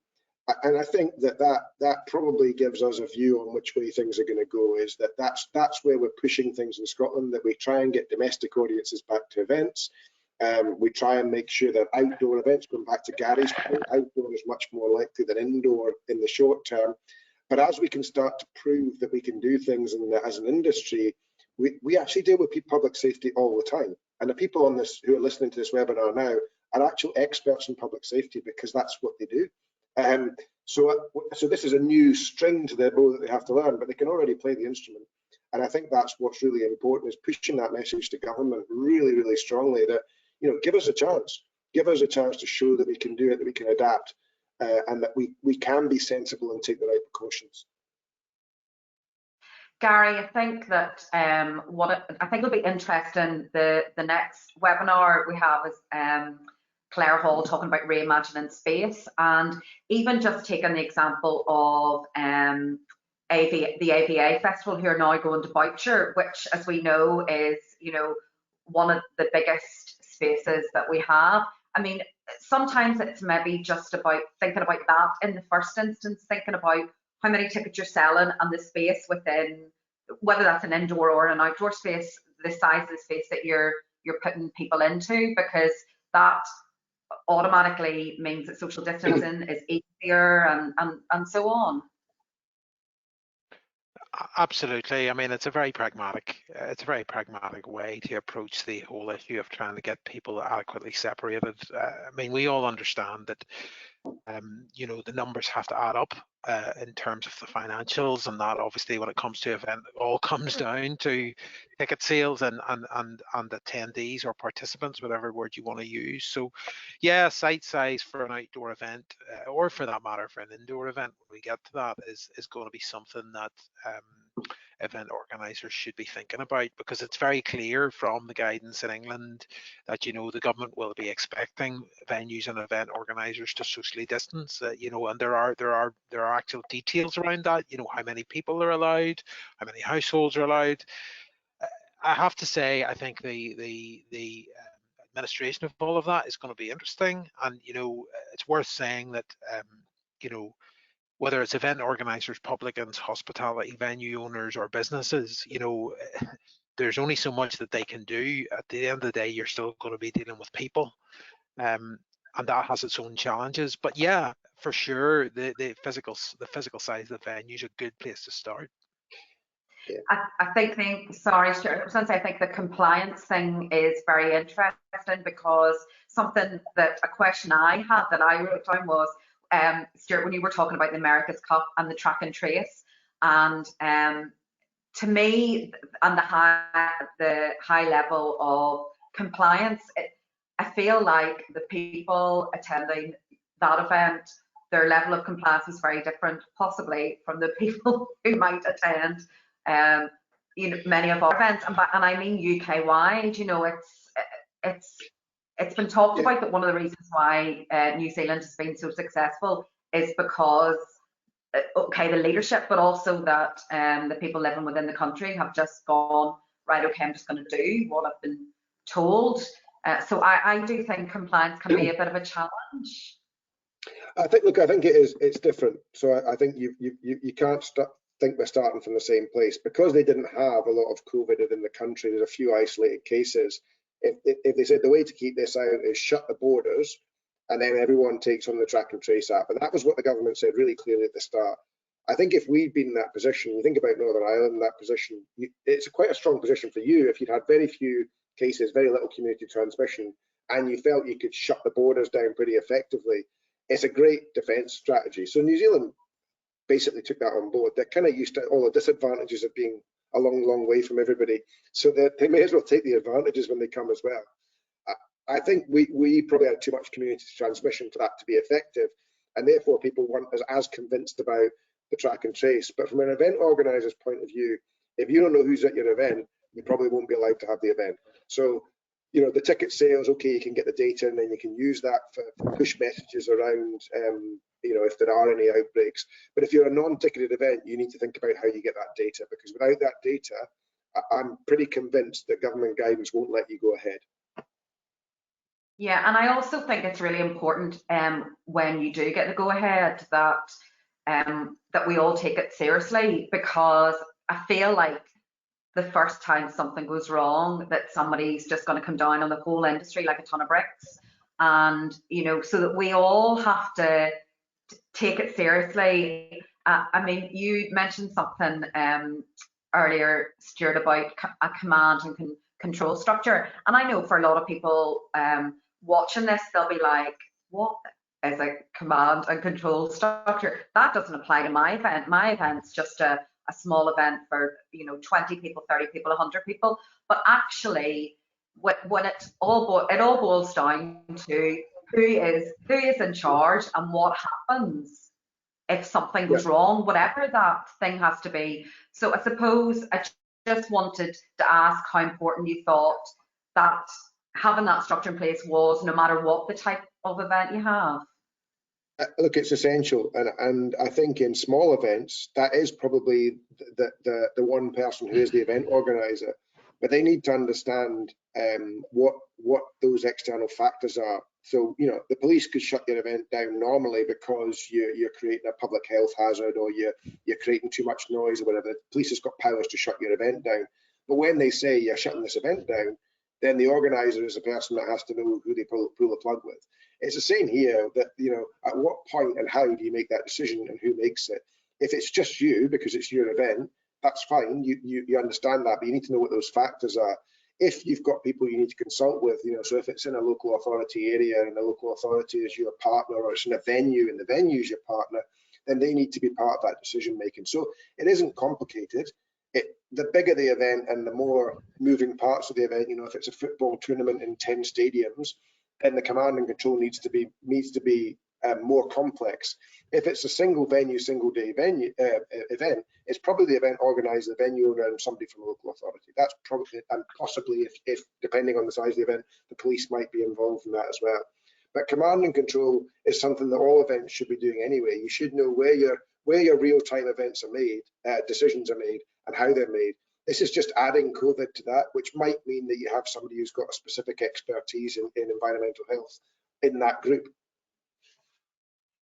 I think that probably gives us a view on which way things are going to go. Is that's where we're pushing things in Scotland, that we try and get domestic audiences back to events. We try and make sure that outdoor events, going back to Gary's point, outdoor is much more likely than indoor in the short term. But as we can start to prove that we can do things as an industry, we actually deal with public safety all the time. And the people on this who are listening to this webinar now are actual experts in public safety, because that's what they do. So this is a new string to their bow that they have to learn, but they can already play the instrument. And I think that's what's really important, is pushing that message to government really, really strongly, that, you know, give us a chance to show that we can do it, that we can adapt, and that we can be sensible and take the right precautions. Gary, I think that I think will be interesting, the next webinar we have is Claire Hall talking about reimagining space, and even just taking the example of the AVA Festival, who are now going to Boucher, which, as we know, is, you know, one of the biggest spaces that we have. I mean, sometimes it's maybe just about thinking about that in the first instance, thinking about how many tickets you're selling and the space within, whether that's an indoor or an outdoor space, the size of the space that you're putting people into, because that automatically means that social distancing is easier and so on. Absolutely. I mean, it's a very pragmatic way to approach the whole issue of trying to get people adequately separated. I mean, we all understand that you know, the numbers have to add up in terms of the financials, and that obviously, when it comes to event, it all comes down to ticket sales and attendees or participants, whatever word you want to use. So yeah, site size for an outdoor event, or for that matter for an indoor event, when we get to that, is going to be something that event organisers should be thinking about, because it's very clear from the guidance in England that, you know, the government will be expecting venues and event organisers to socially distance, you know, and there are actual details around that, you know, how many people are allowed, how many households are allowed. I have to say, I think the administration of all of that is going to be interesting, and, you know, it's worth saying that you know, whether it's event organisers, publicans, hospitality, venue owners, or businesses, you know, there's only so much that they can do. At the end of the day, you're still going to be dealing with people, and that has its own challenges. But yeah, for sure, the physical size of the venue is a good place to start. Yeah. I think sorry, Stuart, I was going to say, I think the compliance thing is very interesting, because a question I had that I wrote down was, Stuart, when you were talking about the America's Cup and the track and trace, and to me, and the high level of compliance, I feel like the people attending that event, their level of compliance is very different, possibly, from the people who might attend you know, many of our events, and I mean UK wide. You know, it's been talked about that one of the reasons why New Zealand has been so successful is because, okay, the leadership, but also that the people living within the country have just gone, right, okay, I'm just going to do what I've been told. So I do think compliance can be a bit of a challenge. I think it's different. So I think you can't think we're starting from the same place, because they didn't have a lot of COVID within the country. There's a few isolated cases. If they said the way to keep this out is shut the borders and then everyone takes on the track and trace app. And that was what the government said really clearly at the start. I think if we'd been in that position, you think about Northern Ireland in that position, it's quite a strong position for you if you'd had very few cases, very little community transmission, and you felt you could shut the borders down pretty effectively. It's a great defence strategy. So New Zealand basically took that on board. They're kind of used to all the disadvantages of being a long way from everybody, so that they may as well take the advantages when they come as well. I think we probably had too much community transmission for that to be effective, and therefore people weren't as convinced about the track and trace. But from an event organizer's point of view, if you don't know who's at your event, you probably won't be allowed to have the event. So, you know, the ticket sales, okay, you can get the data and then you can use that for push messages around, you know, if there are any outbreaks. But if you're a non-ticketed event, you need to think about how you get that data, because without that data, I'm pretty convinced that government guidance won't let you go ahead. Yeah, and I also think it's really important when you do get the go-ahead that that we all take it seriously, because I feel like the first time something goes wrong, that somebody's just going to come down on the whole industry like a ton of bricks. And, you know, so that we all have to take it seriously. I mean, you mentioned something earlier, Stuart, about a command and control structure. And I know for a lot of people watching this, they'll be like, what is a command and control structure? That doesn't apply to my event. My event's just a small event for, you know, 20 people, 30 people, 100 people. But actually, when it all boils down to who is in charge and what happens if something goes wrong, whatever that thing has to be. So I suppose I just wanted to ask how important you thought that having that structure in place was, no matter what the type of event you have. Look, it's essential, and I think in small events that is probably the one person who is the event organizer, but they need to understand what those external factors are. So, you know, the police could shut your event down normally because you're creating a public health hazard, or you're creating too much noise or whatever. The police has got powers to shut your event down. But when they say you're shutting this event down, then the organizer is the person that has to know who they pull the plug with. It's the same here, that, you know, at what point and how do you make that decision and who makes it? If it's just you because it's your event, that's fine, you understand that, but you need to know what those factors are. If you've got people you need to consult with, you know, so if it's in a local authority area and the local authority is your partner, or it's in a venue and the venue is your partner, then they need to be part of that decision making. So it isn't complicated. The bigger the event and the more moving parts of the event, you know, if it's a football tournament in 10 stadiums, then the command and control needs to be more complex. If it's a single venue, single day event, it's probably the event organizer, the venue owner, and somebody from a local authority. That's probably, and possibly, if depending on the size of the event, the police might be involved in that as well. But command and control is something that all events should be doing anyway. You should know where your real-time events are made, decisions are made, and how they're made. This is just adding COVID to that, which might mean that you have somebody who's got a specific expertise in environmental health in that group.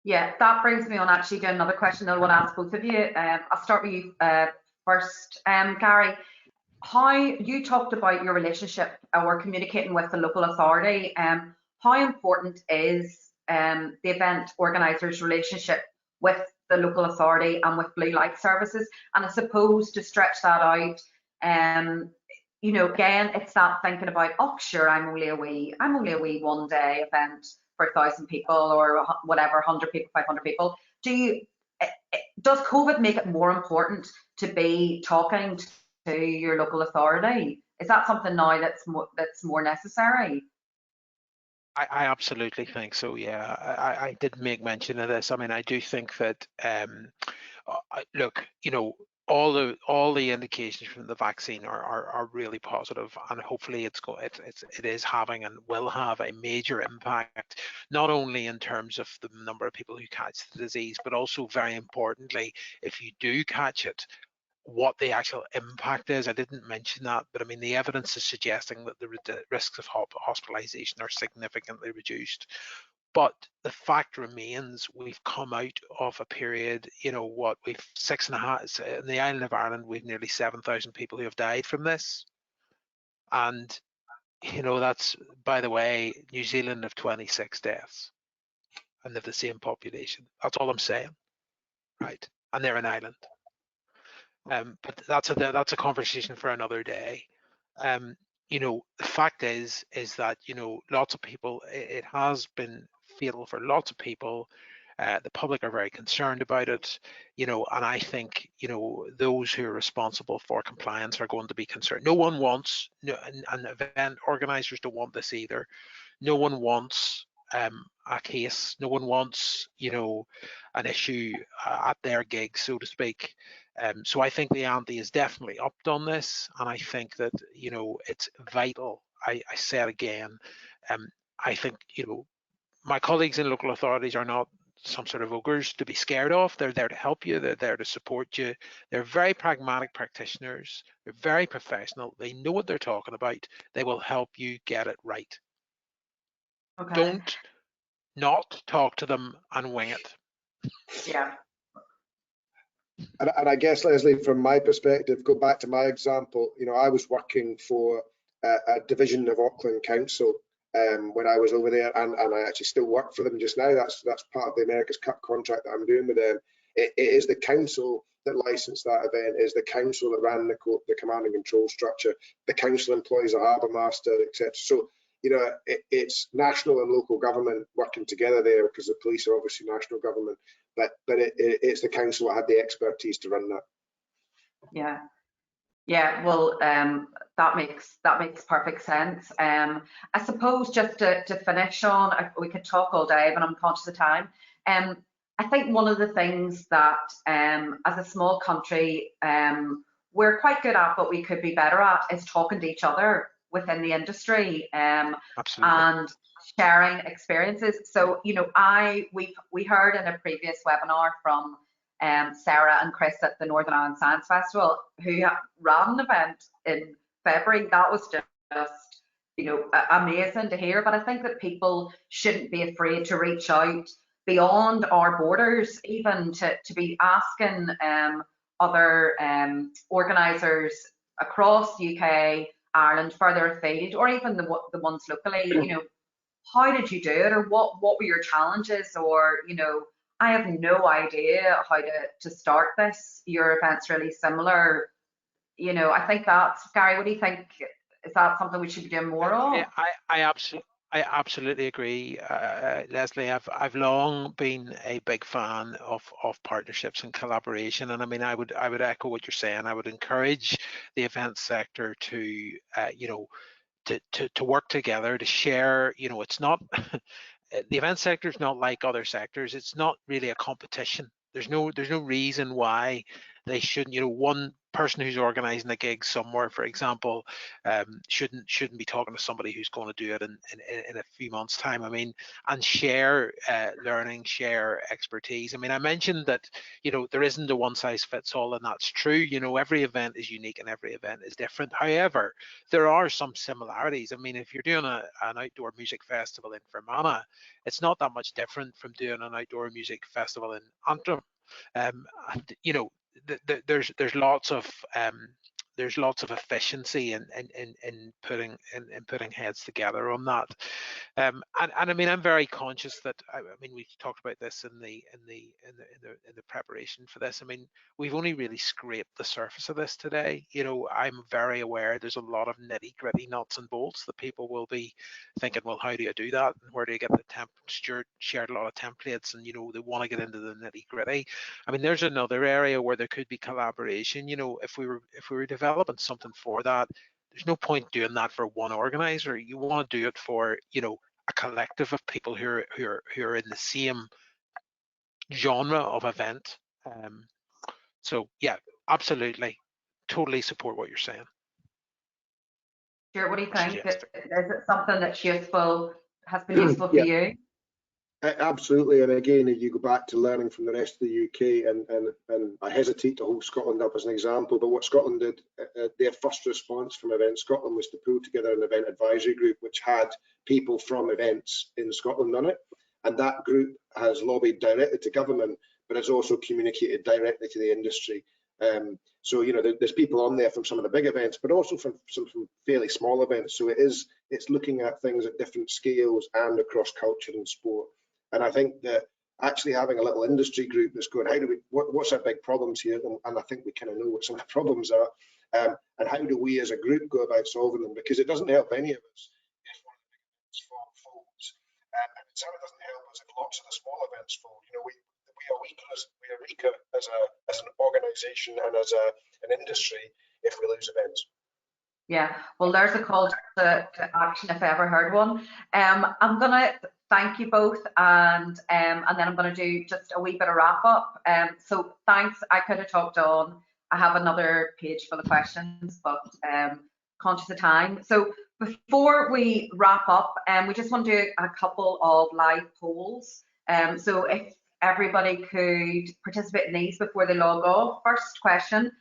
Yeah, that brings me on actually to another question that I want to ask both of you. I'll start with you first, Gary. How you talked about your relationship or communicating with the local authority. How important is the event organizer's relationship with the local authority and with blue light services? And I suppose to stretch that out, you know, again, it's that thinking about, oh, sure, I'm only a wee one day event for 1,000 people or whatever, 100 people, 500 people. Does COVID make it more important to be talking to your local authority? Is that something now that's more necessary? I absolutely think so. Yeah, I did make mention of this. I mean, I do think that look, you know, all the indications from the vaccine are really positive, and hopefully it is having and will have a major impact, not only in terms of the number of people who catch the disease, but also very importantly, if you do catch it, what the actual impact is. I didn't mention that, but I mean, the evidence is suggesting that the risks of hospitalization are significantly reduced. But the fact remains, we've come out of a period, you know, what we've 6.5 in the island of Ireland, we've nearly 7,000 people who have died from this. And, you know, that's, by the way, New Zealand have 26 deaths. and they've the same population. That's all I'm saying, right? And they're an island. But that's a conversation for another day. You know, the fact is that, you know, lots of people, it has been fatal for lots of people. The public are very concerned about it, you know, and I think, you know, those who are responsible for compliance are going to be concerned. No one wants, and event organizers don't want this either. No one wants a case. No one wants, you know, an issue at their gig, so to speak. So I think the ante is definitely upped on this, and I think that, you know, it's vital. I say it again. I think, you know, my colleagues in local authorities are not some sort of ogres to be scared of. They're there to help you. They're there to support you. They're very pragmatic practitioners. They're very professional. They know what they're talking about. They will help you get it right. Okay. Don't not talk to them and wing it. Yeah. And I guess, Leslie, from my perspective, go back to my example, you know, I was working for a division of Auckland Council when I was over there, and I actually still work for them just now. That's part of the America's Cup contract that I'm doing with them. It is the council that licensed that event, is the council that ran the command and control structure. The council employs a harbour master, etc. So, you know, it's national and local government working together there, because the police are obviously national government, but it's the council that had the expertise to run that. Yeah. Yeah, well, that makes perfect sense. I suppose just to finish on, we could talk all day, but I'm conscious of time. I think one of the things that, as a small country, we're quite good at, but we could be better at, is talking to each other within the industry, Absolutely. and sharing experiences. So, you know, we heard in a previous webinar from Sarah and Chris at the Northern Ireland Science Festival, who ran an event in February. That was just, you know, amazing to hear. But I think that people shouldn't be afraid to reach out beyond our borders, even to be asking other organisers across the UK, Ireland, further afield, or even the ones locally, you know, how did you do it, or what were your challenges, or, you know, I have no idea how to start this. Your event's really similar. You know, I think that's, Gary, what do you think? Is that something we should be doing more of? Yeah, I absolutely agree, Leslie. I've long been a big fan of partnerships and collaboration, and I mean, I would echo what you're saying. I would encourage the event sector to you know, to work together, to share. You know, it's not the event sector is not like other sectors. It's not really a competition. There's no reason why they shouldn't. You know, one person who's organizing a gig somewhere, for example, shouldn't be talking to somebody who's going to do it in a few months' time. I mean, and share learning, share expertise. I mean, I mentioned that, you know, there isn't a one size fits all, and that's true. You know, every event is unique and every event is different. However, there are some similarities. I mean, if you're doing an outdoor music festival in Fermanagh, it's not that much different from doing an outdoor music festival in Antrim. And, you know, there's lots of efficiency in putting heads together on that. And I mean, I'm very conscious that I mean, we talked about this in the preparation for this. I mean, we've only really scraped the surface of this today. You know, I'm very aware there's a lot of nitty-gritty nuts and bolts that people will be thinking, well, how do you do that, and where do you get the Stuart shared a lot of templates, and, you know, they want to get into the nitty-gritty. I mean, there's another area where there could be collaboration. You know, if we were developing something for that, there's no point doing that for one organizer. You want to do it for, you know, a collective of people who are in the same genre of event. So yeah, absolutely, totally support what you're saying. Stuart, what do you think? Is it something that's useful, has been useful for you? Absolutely, and again, if you go back to learning from the rest of the UK, and I hesitate to hold Scotland up as an example, but what Scotland did, their first response from Event Scotland was to pull together an event advisory group which had people from events in Scotland on it, and that group has lobbied directly to government, but has also communicated directly to the industry. So, you know, there's people on there from some of the big events, but also from some fairly small events. So it's looking at things at different scales and across culture and sport. And I think that actually having a little industry group that's going, how do we, what's our big problems here? And I think we kind of know what some of the problems are. And how do we as a group go about solving them? Because it doesn't help any of us if one of the big events falls. And it certainly doesn't help us if lots of the small events fall. You know, we are weaker as an organisation and as an industry if we lose events. Yeah, well, there's a call to action if I ever heard one. I'm going to thank you both, and then I'm going to do just a wee bit of wrap up. So thanks. I could have talked on. I have another page for the questions, but conscious of time. So before we wrap up, we just want to do a couple of live polls. So if everybody could participate in these before they log off. First question.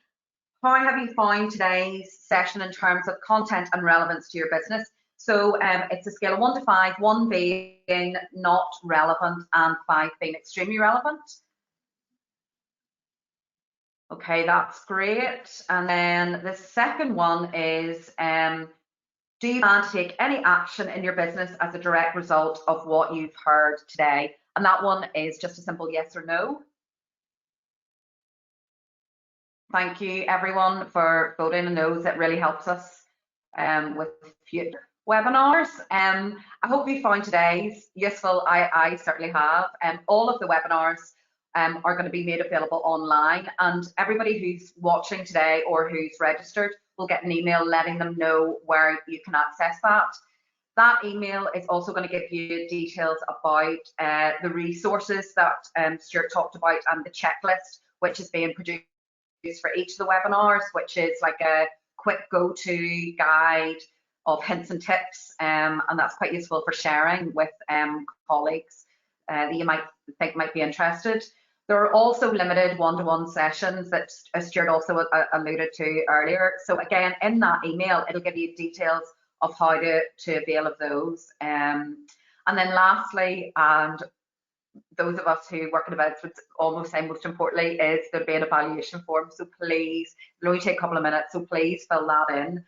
How have you found today's session in terms of content and relevance to your business? So it's a scale of 1 to 5, 1 being not relevant and 5 being extremely relevant. Okay, that's great. And then the second one is, do you plan to take any action in your business as a direct result of what you've heard today? And that one is just a simple yes or no. Thank you everyone for voting and no's. It really helps us with future webinars. I hope you found today's useful. I certainly have. All of the webinars are going to be made available online, and everybody who's watching today or who's registered will get an email letting them know where you can access that. That email is also going to give you details about the resources that Stuart talked about and the checklist which is being produced for each of the webinars, which is like a quick go-to guide of hints and tips, and that's quite useful for sharing with colleagues that you might think might be interested. There are also limited one-to-one sessions that Stuart also alluded to earlier. So again, in that email, it'll give you details of how to avail of those. And then lastly, and those of us who work in events would almost say most importantly, is there'll be an evaluation form. So please, it'll only take a couple of minutes, so please fill that in,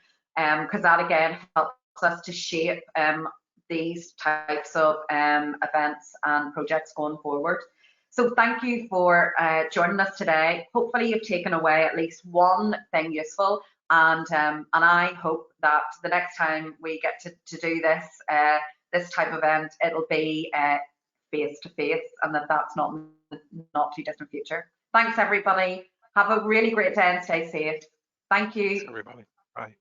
because that again helps us to shape these types of events and projects going forward. So thank you for joining us today. Hopefully you've taken away at least one thing useful, and I hope that the next time we get to do this type of event, it'll be face to face, and that's not too distant future. Thanks everybody. Have a really great day and stay safe. Thank you. Thanks everybody. Bye.